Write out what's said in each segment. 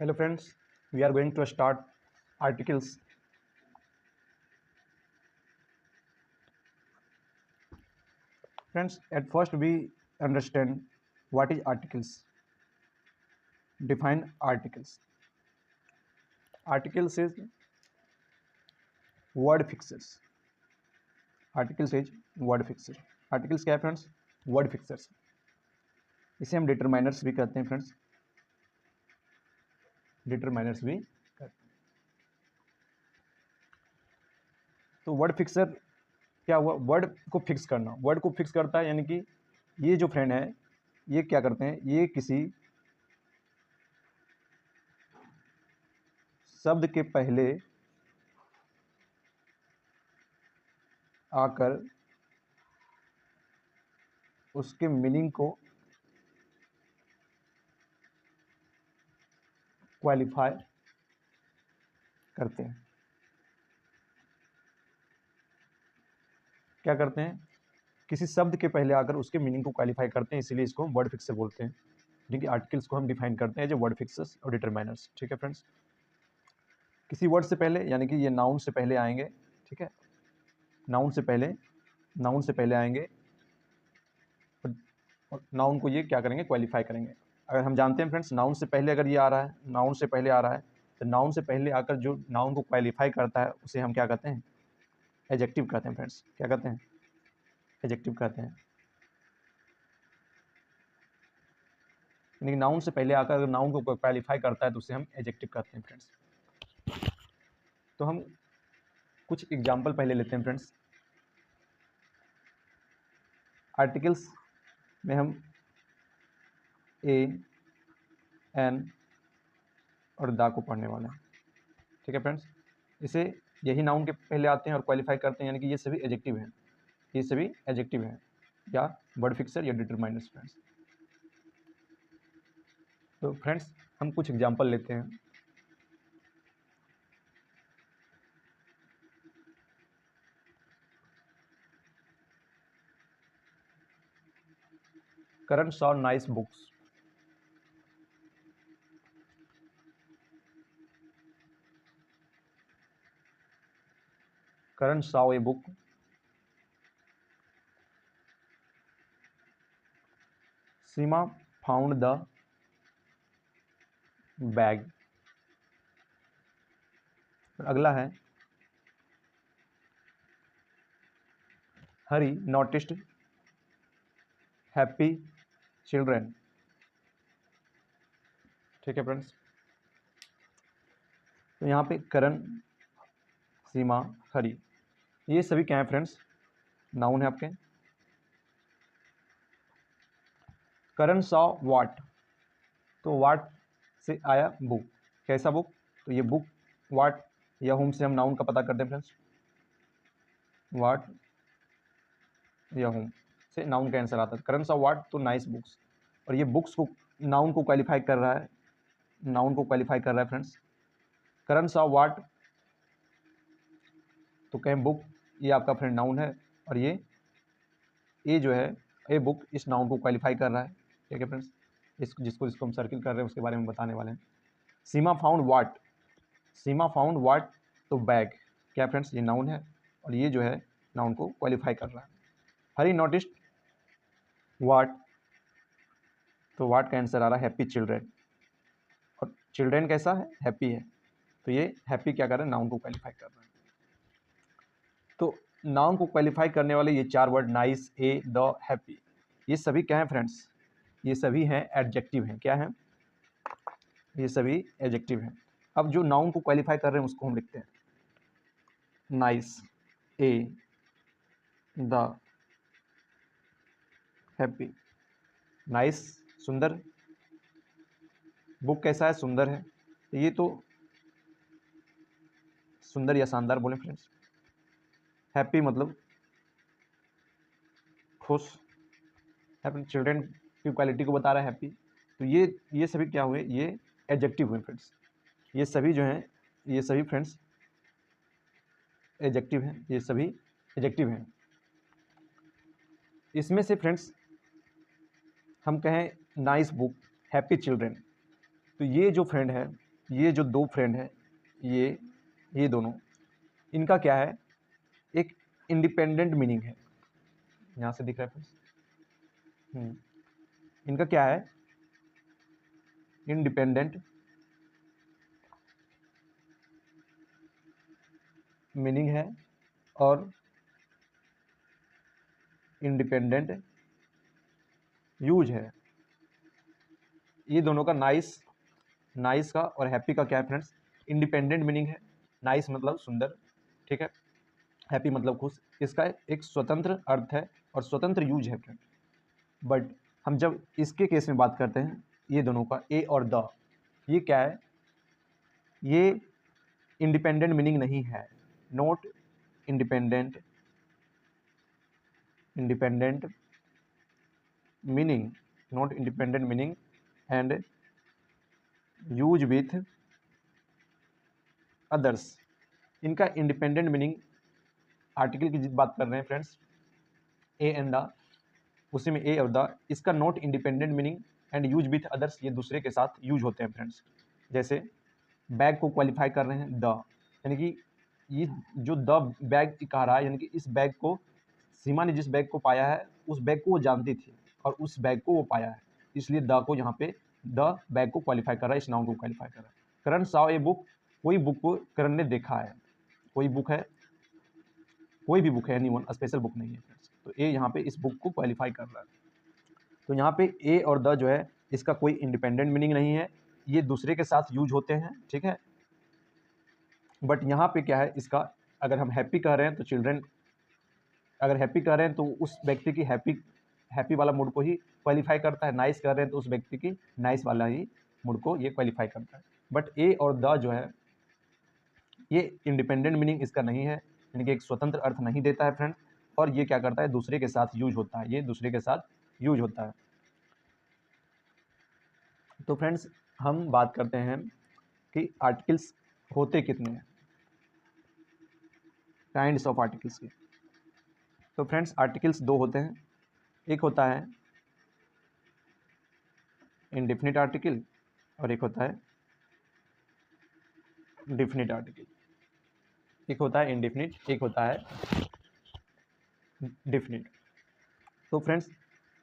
Hello friends, we are going to start articles. Friends, at first we understand what is articles. Define articles. Articles is word fixers. Articles is word fixer. Articles क्या है friends? Word fixers. इसे हम determiners भी कहते हैं friends. Determiners भी कहते हैं. तो वर्ड फिक्सर क्या हुआ? वर्ड को फिक्स करना. वर्ड को फिक्स करता है यानी कि ये जो फ्रेंड है ये क्या करते हैं? ये किसी शब्द के पहले आकर उसके मीनिंग को क्वालिफाई करते हैं. क्या करते हैं? किसी शब्द के पहले आकर उसके मीनिंग को क्वालिफाई करते हैं, इसीलिए इसको हम वर्ड फिक्सर बोलते हैं. ठीक है, आर्टिकल्स को हम डिफाइन करते हैं जो वर्ड फिक्सर्स और डिटरमाइनर्स. ठीक है फ्रेंड्स, किसी वर्ड से पहले यानी कि ये नाउन से पहले आएंगे. ठीक है, नाउन से पहले आएंगे और नाउन को ये क्या करेंगे? क्वालिफाई करेंगे. अगर हम जानते हैं फ्रेंड्स, नाउन से पहले अगर ये आ रहा है, नाउन से पहले आ रहा है, तो नाउन से पहले आकर जो नाउन को क्वालिफाई करता है उसे हम क्या कहते हैं? एडजेक्टिव कहते हैं फ्रेंड्स. क्या कहते हैं? एडजेक्टिव कहते हैं. यानी नाउन से पहले आकर अगर नाउन को क्वालिफाई करता है तो उसे हम एडजेक्टिव कहते हैं फ्रेंड्स. तो हम कुछ एग्जाम्पल पहले लेते हैं फ्रेंड्स. आर्टिकल्स में हम ए, एन और दा को पढ़ने वाले हैं. ठीक है फ्रेंड्स, इसे यही नाउन के पहले आते हैं और क्वालिफाई करते हैं, यानी कि ये सभी एडजेक्टिव हैं. ये सभी एडजेक्टिव हैं या वर्ड फिक्सर या डिटरमाइनर्स फ्रेंड्स. तो फ्रेंड्स हम कुछ एग्जाम्पल लेते हैं. Karan saw nice books. Karan saw a book. Seema found the bag. अगला है हरी नोटिस्ड हैप्पी चिल्ड्रन. ठीक है फ्रेंड्स, तो यहाँ पे करण, सीमा, हरी, ये सभी क्या है फ्रेंड्स? नाउन है आपके. करण सॉ वाट, तो वाट से आया बुक. कैसा बुक? तो ये बुक. वाट या होम से हम नाउन का पता करते हैं फ्रेंड्स. वाट या होम से नाउन का आंसर आता है. करण सॉ वाट, तो नाइस बुक्स. और ये बुक्स को नाउन को क्वालिफाई कर रहा है. नाउन को क्वालिफाई कर रहा है फ्रेंड्स. करण सॉ वाट, तो कहें बुक, ये आपका फ्रेंड नाउन है. और ये जो है ए बुक, इस नाउन को क्वालिफाई कर रहा है. ठीक है फ्रेंड्स, जिसको हम सर्किल कर रहे हैं उसके बारे में बताने वाले हैं. सीमा फाउंड वाट. सीमा फाउंड वाट, तो बैग. क्या फ्रेंड्स? ये नाउन है और ये जो है नाउन को क्वालिफाई कर रहा है. हरी नोटिस्ड वाट, तो वाट का आंसर आ रहा है हैप्पी चिल्ड्रन. और चिल्ड्रन कैसा है? हैप्पी है. तो ये हैप्पी क्या कर रहा है? नाउन को क्वालिफाई कर रहा है. तो नाउन को क्वालिफाई करने वाले ये चार word, nice, A, the, happy, ये सभी क्या हैं फ्रेंड्स? ये सभी हैं एडजेक्टिव हैं. क्या हैं? ये सभी एडजेक्टिव हैं. अब जो नाउन को क्वालिफाई कर रहे हैं उसको हम लिखते हैं. Nice, A, the, happy. Nice सुंदर, बुक कैसा है? सुंदर है. ये तो सुंदर या शानदार बोले फ्रेंड्स. हैप्पी मतलब खुश. अपने चिल्ड्रन की क्वालिटी को बता रहा है हैप्पी. तो ये सभी क्या हुए? ये एडजेक्टिव हुए फ्रेंड्स. ये सभी जो हैं, ये सभी फ्रेंड्स एडजेक्टिव हैं. ये सभी एडजेक्टिव हैं. इसमें से फ्रेंड्स हम कहें नाइस बुक, हैप्पी चिल्ड्रन, तो ये जो फ्रेंड है ये जो दो फ्रेंड हैं, ये दोनों, इनका क्या है, एक इंडिपेंडेंट मीनिंग है। यहाँ से दिख रहा है फ्रेंड्स, इनका क्या है, इंडिपेंडेंट मीनिंग है और इंडिपेंडेंट यूज है। ये दोनों का नाइस का और हैप्पी का क्या है फ्रेंड्स, इंडिपेंडेंट मीनिंग है। नाइस मतलब सुंदर, ठीक है, हैप्पी मतलब खुश। इसका एक स्वतंत्र अर्थ है और स्वतंत्र यूज है फ्रेंड। बट हम जब इसके केस में बात करते हैं, ये दोनों का ए और द, ये क्या है, ये इंडिपेंडेंट मीनिंग नहीं है, not independent meaning, not independent meaning and use with others. इनका इंडिपेंडेंट मीनिंग, आर्टिकल की बात कर रहे हैं फ्रेंड्स, ए एंड द, उसी में ए और द, इसका not independent meaning and use with others, ये दूसरे के साथ यूज होते हैं फ्रेंड्स। जैसे बैग को क्वालिफाई कर रहे हैं द, यानी कि ये जो द बैग कह रहा है, यानी कि इस बैग को, सीमा ने जिस बैग को पाया है उस बैग को वो जानती थी और उस बैग को वो पाया है, इसलिए द को यहाँ पे द बैग को क्वालिफाई कर रहा है, इस नाउन को क्वालिफाई कर रहा है। करण सॉ ए बुक, कोई बुक को करण ने देखा है, कोई बुक है, कोई भी बुक है, एनीवन, स्पेशल बुक नहीं है। तो ए यहाँ पे इस बुक को क्वालिफाई कर रहा है। तो यहाँ पे ए और द जो है, इसका कोई इंडिपेंडेंट मीनिंग नहीं है, ये दूसरे के साथ यूज होते हैं, ठीक है। बट यहाँ पे क्या है इसका, अगर हम हैप्पी कह रहे हैं तो चिल्ड्रन, अगर हैप्पी कह रहे हैं तो उस व्यक्ति की हैप्पी वाला मूड को ही क्वालिफाई करता है, नाइस कर रहे हैं तो उस व्यक्ति की नाइस वाला ही मूड को ये क्वालिफाई करता है। बट ए और द जो है, ये इंडिपेंडेंट मीनिंग इसका नहीं है, यानी कि एक स्वतंत्र अर्थ नहीं देता है फ्रेंड, और ये क्या करता है, दूसरे के साथ यूज होता है, ये दूसरे के साथ यूज होता है। तो फ्रेंड्स हम बात करते हैं कि आर्टिकल्स होते कितने हैं, काइंड्स ऑफ आर्टिकल्स के। तो फ्रेंड्स आर्टिकल्स दो होते हैं, एक होता है इंडेफिनिट आर्टिकल और एक होता है डेफिनिट आर्टिकल। एक होता है इंडेफिनिट, एक होता है डेफिनिट। तो फ्रेंड्स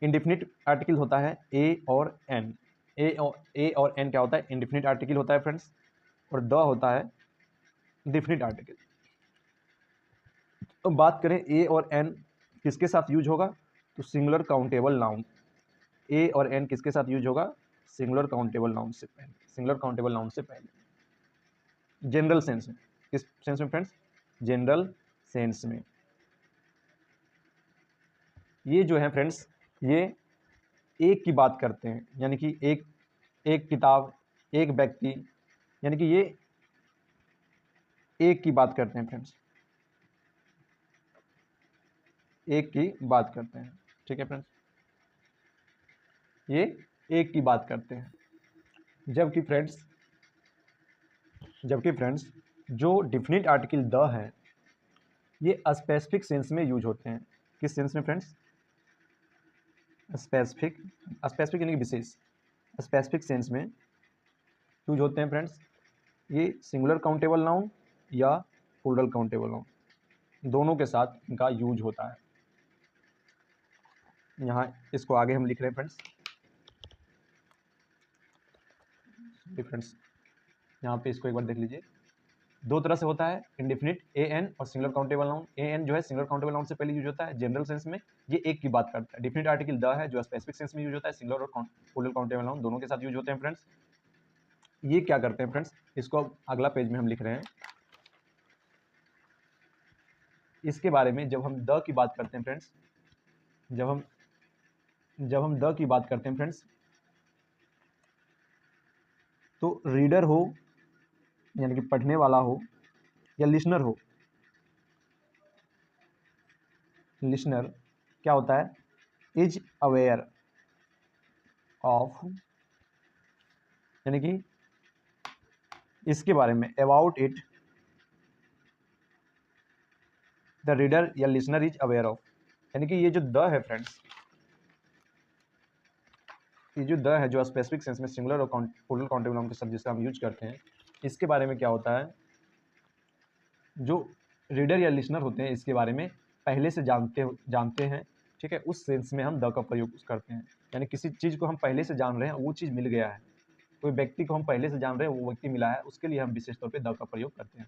इंडेफिनिट आर्टिकल होता है ए और एन, ए और एन क्या होता है, इंडेफिनिट आर्टिकल होता है फ्रेंड्स, और द होता है डेफिनिट आर्टिकल। तो बात करें ए और एन किसके साथ यूज होगा, तो सिंगुलर काउंटेबल नाउन, ए और एन किसके साथ यूज होगा, सिंगुलर काउंटेबल नाउन से पहले, सिंगुलर काउंटेबल नाउन से पहले, जनरल सेंस में। किस सेंस में फ्रेंड्स, जनरल सेंस में। ये जो है फ्रेंड्स, ये एक की बात करते हैं, यानी कि एक किताब, एक व्यक्ति, यानी कि ये एक की बात करते हैं फ्रेंड्स, एक की बात करते हैं, ठीक है फ्रेंड्स, ये एक की बात करते हैं। जबकि फ्रेंड्स जो डिफिनिट आर्टिकल द है, ये स्पेसिफिक सेंस में यूज होते हैं। किस सेंस में फ्रेंड्स, स्पेसिफिक यानी कि विशेष, स्पेसिफिक सेंस में यूज होते हैं फ्रेंड्स। ये सिंगुलर काउंटेबल नाउन या प्लूरल काउंटेबल नाउन, दोनों के साथ इनका यूज होता है। यहाँ इसको आगे हम लिख रहे हैं फ्रेंड्स, यहाँ पे इसको एक बार देख लीजिए। दो तरह से होता है इंडेफिनिट, ए एन और singular countable noun. A N जो है सिंगुलर काउंटेबल नाउन से पहले यूज होता है जनरल सेंस में, ये एक की बात करता है। डेफिनिट आर्टिकल द है जो स्पेसिफिक सेंस में यूज होता है, सिंगुलर और प्लूरल काउंटेबल नाउन दोनों के साथ यूज होते हैं फ्रेंड्स। ये क्या करते हैं फ्रेंड्स, इसको अगला पेज में हम लिख रहे हैं। इसके बारे में जब हम द की बात करते हैं फ्रेंड्स, जब हम द की बात करते हैं फ्रेंड्स, तो रीडर हो यानी कि पढ़ने वाला हो या लिसनर हो, लिसनर क्या होता है, इज अवेयर ऑफ, यानी कि इसके बारे में, अबाउट इट, द रीडर या लिसनर इज अवेयर ऑफ, यानी कि ये जो द है फ्रेंड्स, ये जो द है, जो स्पेसिफिक सेंस में सिंगुलर और प्लूरल काउंटेबल नाउन के शब्द जिसका हम यूज करते हैं, इसके बारे में क्या होता है, जो रीडर या लिसनर होते हैं इसके बारे में पहले से जानते हैं, ठीक है, उस सेंस में हम द का प्रयोग करते हैं। यानी किसी चीज़ को हम पहले से जान रहे हैं, वो चीज़ मिल गया है, कोई व्यक्ति को हम पहले से जान रहे हैं, वो व्यक्ति मिला है, उसके लिए हम विशेष तौर पे द का प्रयोग करते हैं।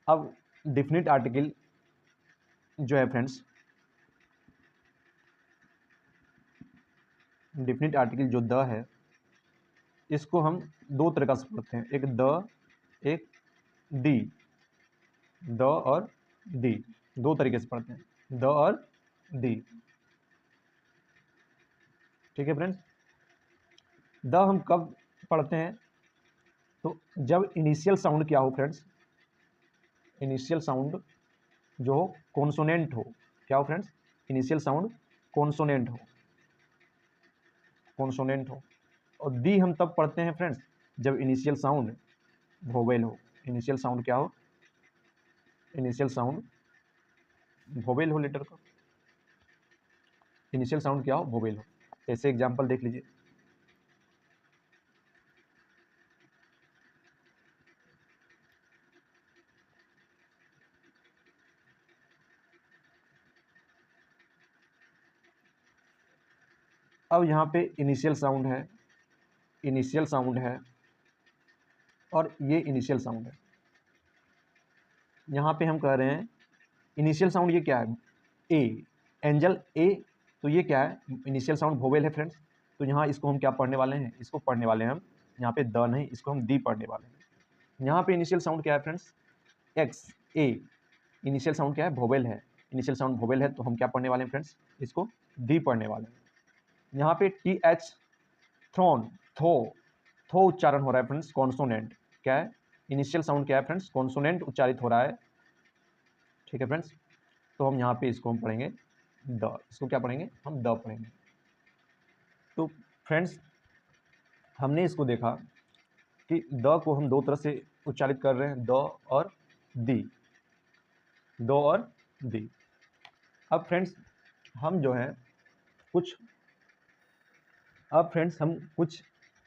अब डिफिनिट आर्टिकल जो है फ्रेंड्स, डिफिनिट आर्टिकल जो द है, इसको हम दो तरीका से पढ़ते हैं, एक द, एक दी। द और दी दो तरीके से पढ़ते हैं, द और दी, ठीक है फ्रेंड्स। द हम कब पढ़ते हैं, तो जब इनिशियल साउंड क्या हो फ्रेंड्स, इनिशियल साउंड जो हो कॉन्सोनेंट हो। क्या हो फ्रेंड्स, इनिशियल साउंड कॉन्सोनेंट हो, कॉन्सोनेंट हो। और दी हम तब पढ़ते हैं फ्रेंड्स जब इनिशियल साउंड वोवेल हो। इनिशियल साउंड क्या हो, इनिशियल साउंड वोवेल हो, लेटर का इनिशियल साउंड क्या हो, वोवेल हो। जैसे एग्जांपल देख लीजिए, अब यहाँ पे इनिशियल साउंड है, इनिशियल साउंड है, और ये इनिशियल साउंड है। यहाँ पे हम कह रहे हैं इनिशियल साउंड ये क्या है, ए, एंजल ए, तो ये क्या है, इनिशियल साउंड वोवेल है फ्रेंड्स। तो यहाँ इसको हम क्या पढ़ने वाले हैं, इसको पढ़ने वाले हैं हम यहाँ पे द नहीं, इसको हम दी पढ़ने वाले हैं। यहाँ पे इनिशियल साउंड क्या है फ्रेंड्स, एक्स, ए, इनिशियल साउंड क्या है, वोवेल है, इनिशियल साउंड वोवेल है, तो हम क्या पढ़ने वाले हैं फ्रेंड्स, इसको दी पढ़ने वाले हैं। यहाँ पे टी एच, थ्रोन, थो उच्चारण हो रहा है फ्रेंड्स, कॉन्सोनेंट क्या है, इनिशियल साउंड क्या है फ्रेंड्स, कॉन्सोनेंट उच्चारित हो रहा है, ठीक है फ्रेंड्स। तो हम यहाँ पे इसको हम पढ़ेंगे द, इसको क्या पढ़ेंगे, हम द पढ़ेंगे। तो फ्रेंड्स हमने इसको देखा कि द को हम दो तरह से उच्चारित कर रहे हैं, द और दी, द और दी। अब फ्रेंड्स हम जो है कुछ, अब फ्रेंड्स हम कुछ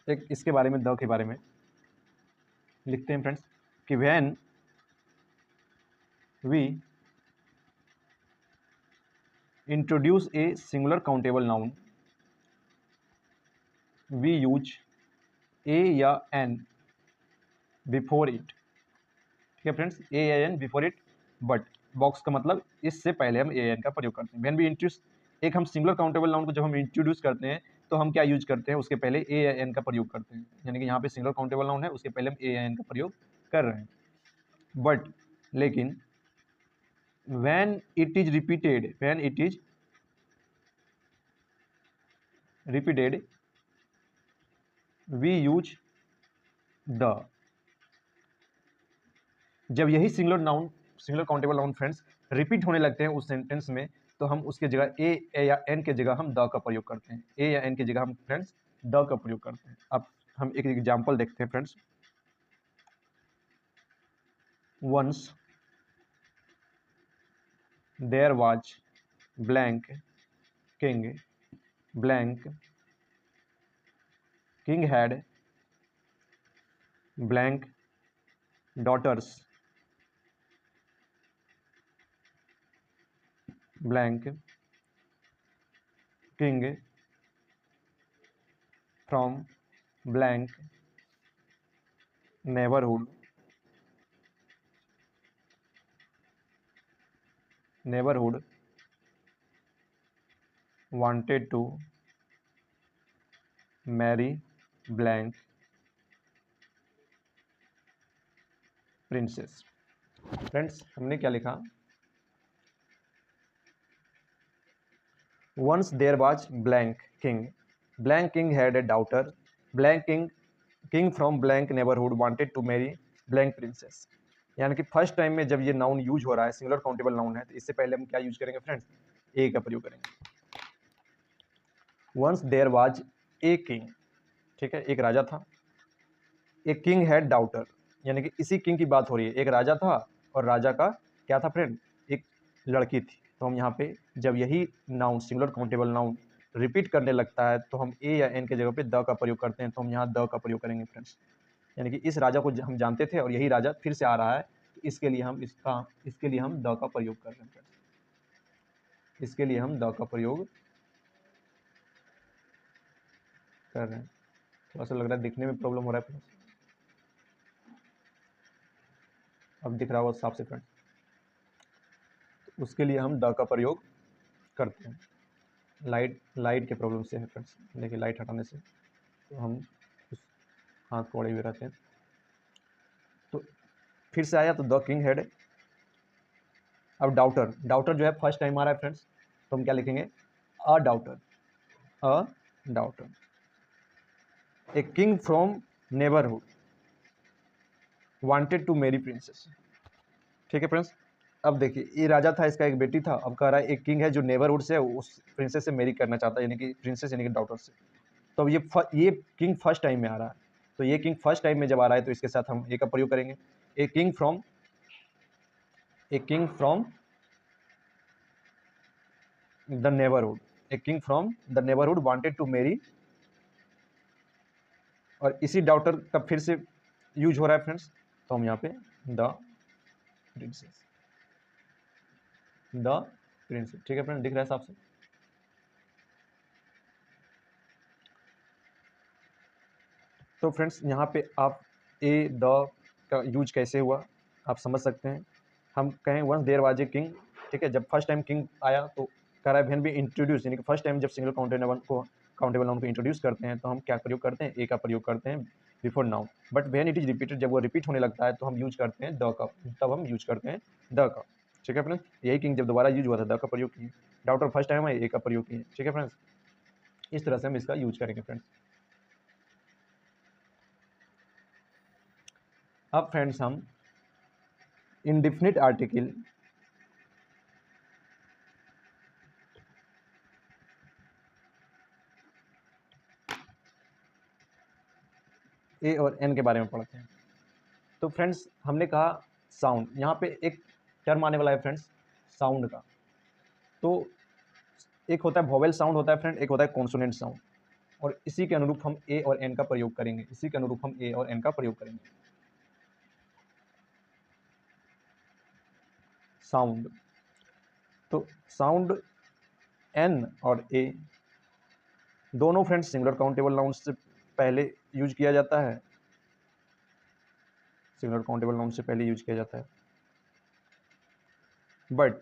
एक इसके बारे में, द के बारे में लिखते हैं फ्रेंड्स कि when we introduce a singular countable noun we use a या एन बिफोर इट, ठीक है फ्रेंड्स, ए या an before it, but box का मतलब इससे पहले हम ए एन का प्रयोग करते हैं। व्हेन वी इंट्रोड्यूस, एक हम सिंगुलर काउंटेबल नाउन को जब हम इंट्रोड्यूस करते हैं तो हम क्या यूज करते हैं, उसके पहले ए या एन का प्रयोग करते हैं। यानी कि यहाँ पे सिंगुलर काउंटेबल नाउन है, उसके पहले हम ए या एन का प्रयोग कर रहे हैं। बट लेकिन when it is repeated, when it is repeated we use the, जब यही singular noun, singular countable noun friends repeat होने लगते हैं उस सेंटेंस में, तो हम उसके जगह ए या एन के जगह हम द का प्रयोग करते हैं, ए या एन की जगह हम फ्रेंड्स द का प्रयोग करते हैं। अब हम एक एग्जांपल देखते हैं friends, once there was blank king, blank king had blank daughters, blank king from blank neighborhood, wanted to marry blank princess। Friends हमने क्या लिखा, once there was blank king had a daughter, blank king from blank neighborhood wanted to marry blank princess। यानी कि first time में जब ये noun use हो रहा है, सिंगुलर काउंटेबल नाउन है, तो इससे पहले हम क्या यूज करेंगे फ्रेंड्स, ए का प्रयोग करेंगे। Once there was a king, ठीक है, एक राजा था, एक किंग हैड डाउटर, यानी कि इसी किंग की बात हो रही है, एक राजा था और राजा का क्या था फ्रेंड, एक लड़की थी। तो हम यहाँ पे जब यही noun singular countable noun repeat करने लगता है तो हम ए या एन के जगह पे द का प्रयोग करते हैं, तो हम यहाँ द का प्रयोग करेंगे फ्रेंड्स। यानी कि इस राजा को हम जानते थे और यही राजा फिर से आ रहा है, तो इसके लिए हम द का प्रयोग कर रहे हैं फ्रेंड्स। इसके लिए हम द का प्रयोग कर रहे हैं। थोड़ा सा लग रहा है दिखने में प्रॉब्लम हो रहा है फ्रेंड्स, अब दिख रहा होगा साफ से फ्रेंड्स। तो उसके लिए हम द का प्रयोग करते हैं। लाइट के प्रॉब्लम से है फ्रेंड्स, देखिए लाइट हटाने से तो हम उस हाथ को अड़े हुए रहते हैं। तो फिर से आया तो द किंग हेड। अब डाउटर जो है फर्स्ट टाइम आ रहा है फ्रेंड्स, तो हम क्या लिखेंगे, a daughter a king from neighbourhood wanted to marry princess. ठीक है फ्रेंड्स, अब देखिए ये राजा था, इसका एक बेटी था, अब कह रहा है एक किंग है जो नेबरहुड से उस प्रिंसेस से मैरी करना चाहता है, यानी कि प्रिंसेस यानी कि डॉटर से। तो अब ये किंग फर्स्ट टाइम में आ रहा है, तो ये किंग फर्स्ट टाइम में जब आ रहा है तो इसके साथ हम ए का प्रयोग करेंगे। A king from the neighbourhood, a king from the neighbourhood wanted to marry, और इसी डाउटर का फिर से यूज हो रहा है फ्रेंड्स, तो हम यहाँ पे द प्रिंसेस। ठीक है फ्रेंड्स, दिख रहा है साफ से। तो फ्रेंड्स यहाँ पे आप ए द का यूज कैसे हुआ आप समझ सकते हैं। हम कहें once there was a king, ठीक है, जब फर्स्ट टाइम किंग आया तो कह रहा है व्हेन बी इंट्रोड्यूस, यानी कि फर्स्ट टाइम जब सिंगल काउंटेबल नाउन को इंट्रोड्यूस करते हैं तो हम क्या प्रयोग करते हैं, ए का प्रयोग करते हैं before noun. But when it is repeated, जब वो रिपीट होने लगता है तो हम यूज करते हैं द का, तब हम यूज करते हैं द का। ठीक है फ्रेंड्स, यही किंग जब दोबारा यूज हुआ था द का प्रयोग किए, डाउटर फर्स्ट टाइम है ए का प्रयोग किए। ठीक है फ्रेंड्स, इस तरह से हम इसका यूज करेंगे फ्रेंड्स। अब फ्रेंड्स हम इंडिफिनिट आर्टिकल ए और एन के बारे में पढ़ते हैं। तो फ्रेंड्स हमने कहा साउंड, यहाँ पे एक टर्म आने वाला है फ्रेंड्स साउंड का। तो एक होता है वोवेल साउंड होता है फ्रेंड, एक होता है कॉन्सोनेंट साउंड, और इसी के अनुरूप हम ए और एन का प्रयोग करेंगे, इसी के अनुरूप हम ए और एन का प्रयोग करेंगे। साउंड, तो साउंड एन और ए दोनों फ्रेंड्स सिंगुलर काउंटेबल नाउन से पहले यूज किया जाता है, सिंगुलर काउंटेबल नाउन से पहले यूज किया जाता है। बट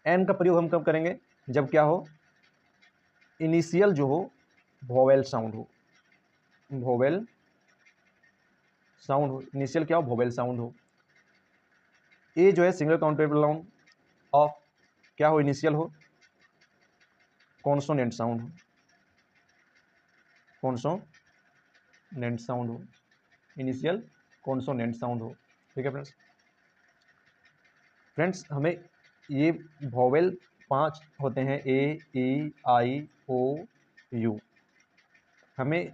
एन का प्रयोग हम कब करेंगे, जब क्या हो, इनिशियल जो हो वोवेल साउंड हो, वोवेल साउंड हो, इनिशियल क्या हो, वोवेल साउंड हो। ए जो है सिंगल काउंटेबल नाउन ऑफ क्या हो, इनिशियल हो कॉन्सोनेंट साउंड हो, कॉन्सोनेंट साउंड हो, इनिशियल कॉन्सोनेंट साउंड हो। ठीक है फ्रेंड्स, फ्रेंड्स हमें ये वोवेल 5 होते हैं, ए ई आई ओ यू, हमें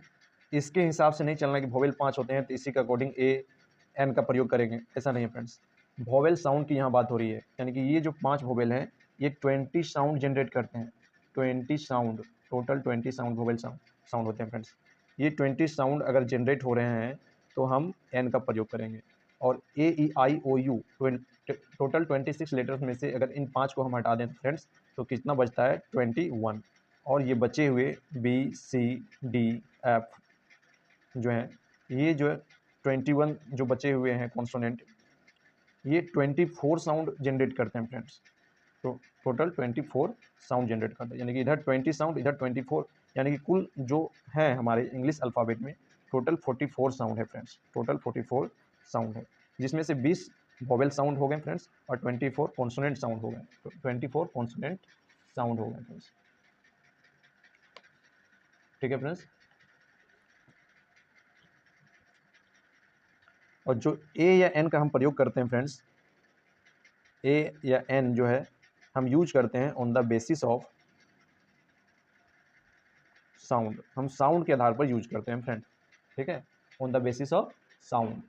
इसके हिसाब से नहीं चलना कि वोवेल 5 होते हैं तो इसी के अकॉर्डिंग ए एन का प्रयोग करेंगे, ऐसा नहीं है फ्रेंड्स। वोवेल साउंड की यहाँ बात हो रही है, यानी कि ये जो 5 वोवेल हैं ये 20 साउंड जनरेट करते हैं, 20 sound, total 20 sound vowel sound होते हैं फ्रेंड्स। ये 20 साउंड अगर जनरेट हो रहे हैं तो हम एन का प्रयोग करेंगे, और ए ई आई ओ यू टोटल 26 लेटर्स में से अगर इन 5 को हम हटा दें तो फ्रेंड्स तो कितना बचता है 21, और ये बचे हुए बी सी डी एफ जो हैं, ये जो है 21 जो बचे हुए हैं कॉन्सोनेंट, ये 24 साउंड जनरेट करते हैं फ्रेंड्स। तो टोटल 24 साउंड जनरेट करते हैं, यानी कि इधर 20 साउंड इधर 24, यानी कि कुल जो है हमारे इंग्लिश अल्फ़ाबेट में टोटल 44 साउंड है फ्रेंड्स, टोटल 44 साउंड है, जिसमें से 20 वोवेल साउंड हो गए फ्रेंड्स और 24 कॉन्सोनेंट साउंड हो गए, तो 24 कॉन्सोनेंट साउंड हो गए फ्रेंड्स। ठीक है फ्रेंड्स, और जो ए या एन का हम प्रयोग करते हैं फ्रेंड्स, ए या एन जो है हम यूज करते हैं on the basis of sound, हम साउंड के आधार पर यूज करते हैं फ्रेंड। ठीक है, on the basis of sound.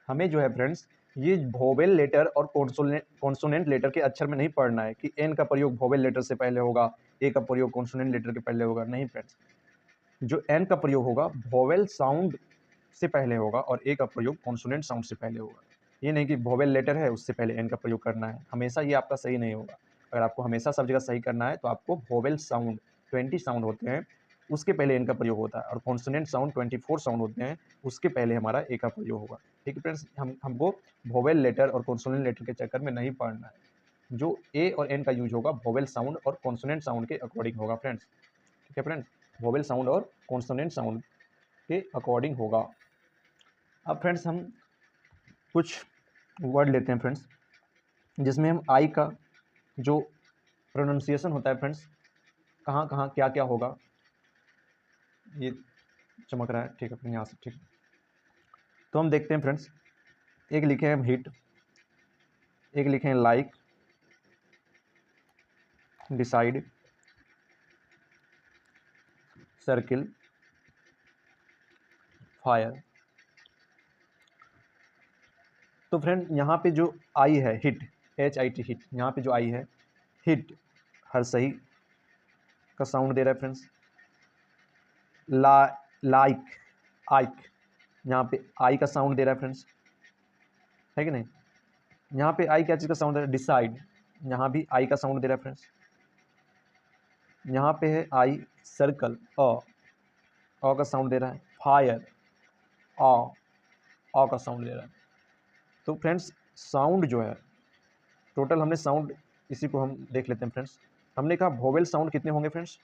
हमें जो है फ्रेंड्स ये वोवेल लेटर और कॉन्सोनेंट लेटर के अक्षर में नहीं पढ़ना है कि एन का प्रयोग वोवेल लेटर से पहले होगा, ए का प्रयोग कॉन्सोनेंट लेटर के पहले होगा। नहीं फ्रेंड्स, जो एन का प्रयोग होगा वोवेल साउंड से पहले होगा और ए का प्रयोग कॉन्सोनेंट साउंड से पहले होगा। ये नहीं कि वोवेल लेटर है उससे पहले एन का प्रयोग करना है, हमेशा ये आपका सही नहीं होगा। अगर आपको हमेशा सब जगह सही करना है तो आपको वोवेल साउंड 20 साउंड होते हैं उसके पहले एन का प्रयोग होता है, और कॉन्सोनेंट साउंड 24 साउंड होते हैं उसके पहले हमारा ए का प्रयोग होगा। ठीक है फ्रेंड्स, हमको वोवेल लेटर और कॉन्सोनेंट लेटर के चक्कर में नहीं पढ़ना है। जो ए और एन का यूज होगा वोवेल साउंड और कॉन्सोनेंट साउंड के अकॉर्डिंग होगा फ्रेंड्स। ठीक है फ्रेंड्स, वोवेल साउंड और कॉन्सोनेंट साउंड के अकॉर्डिंग होगा। अब फ्रेंड्स हम कुछ वर्ड लेते हैं फ्रेंड्स, जिसमें हम आई का जो प्रोनाउंसिएशन होता है फ्रेंड्स, कहाँ कहाँ क्या क्या होगा। ये चमक रहा है, ठीक है अपने यहाँ से, ठीक है। तो हम देखते हैं फ्रेंड्स, एक लिखे हैं हिट, एक लिखे हैं लाइक, डिसाइड, सर्किल, फायर। तो फ्रेंड यहाँ पे जो आई है हिट, HIT हिट, यहाँ पे जो आई है हिट हर सही का साउंड दे रहा है फ्रेंड्स। लाइक, आइक, यहाँ पे आई का साउंड दे रहा है फ्रेंड्स, है कि नहीं। यहाँ पे आई क्या चीज़ का साउंड दे रहा है, डिसाइड, यहाँ भी आई का साउंड दे रहा है फ्रेंड्स। यहाँ पे है आई सर्कल, अ का साउंड दे रहा है। फायर, अ का साउंड दे रहा है। तो फ्रेंड्स साउंड जो है टोटल हमने साउंड, इसी को हम देख लेते हैं फ्रेंड्स। हमने कहा वोवेल साउंड कितने होंगे फ्रेंड्स,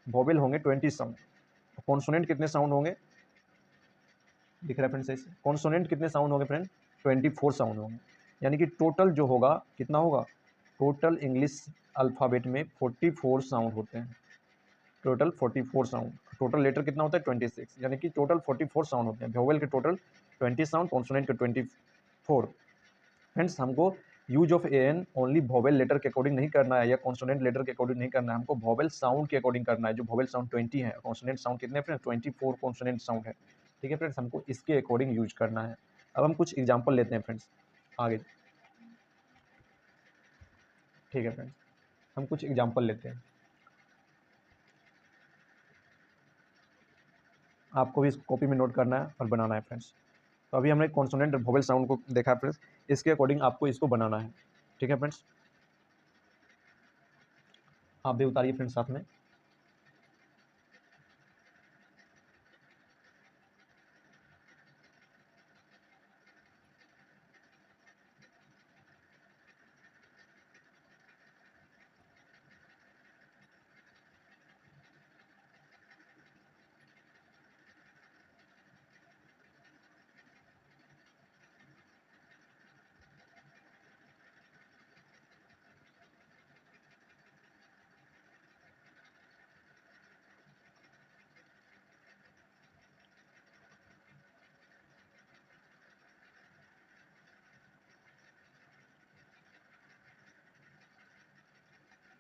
वोवेल होंगे 20 साउंड। कॉन्सोनेंट कितने साउंड होंगे, दिख रहा है फ्रेंड्स ऐसे, कॉन्सोनेंट कितने साउंड होंगे फ्रेंड, 24 साउंड होंगे। यानी कि टोटल जो होगा कितना होगा, टोटल इंग्लिश अल्फ़ाबेट में 44 साउंड होते हैं, टोटल 44 साउंड। टोटल लेटर कितना होता है 26, यानी कि टोटल 44 साउंड होते हैं। वोवेल के टोटल 20 साउंड, कॉन्सोनेंट के 24। फ्रेंड्स हमको use of an only vowel letter के अकॉर्डिंग नहीं करना है या कॉन्सोनेंट लेटर के अकॉर्डिंग नहीं करना है, हमको वोवेल साउंड के अकॉर्डिंग करना है। जो वोवेल साउंड 20 है, कॉन्सोनेंट साउंड कितने फ्रेंड्स, 24 कॉन्सोनेंट साउंड है। ठीक है फ्रेंड्स, हमको इसके अकॉर्डिंग यूज करना है। अब हम कुछ एग्जाम्पल लेते हैं फ्रेंड्स आगे। ठीक है फ्रेंड्स, हम कुछ एग्जाम्पल लेते हैं, आपको भी इस कॉपी में नोट करना है और बनाना है फ्रेंड्स। तो अभी हमने कॉन्सोनेंट और वोवेल साउंड को देखा है फ्रेंड्स, इसके अकॉर्डिंग आपको इसको बनाना है। ठीक है फ्रेंड्स, आप भी उतारिए फ्रेंड्स साथ में।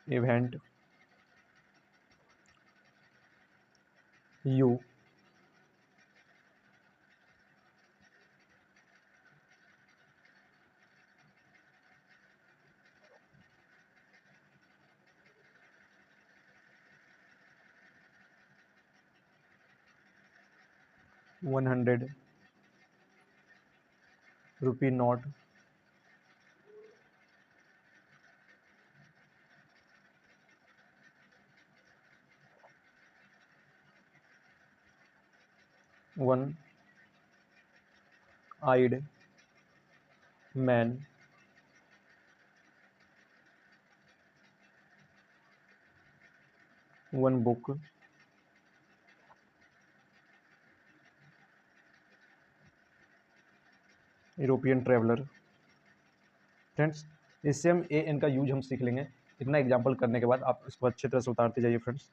Event, U, ₹100 note, one eyed man, one book, European traveller. Friends इससे हम ए एन का यूज हम सीख लेंगे। इतना एग्जाम्पल करने के बाद आप इसको अच्छी तरह से उतारते जाइए फ्रेंड्स।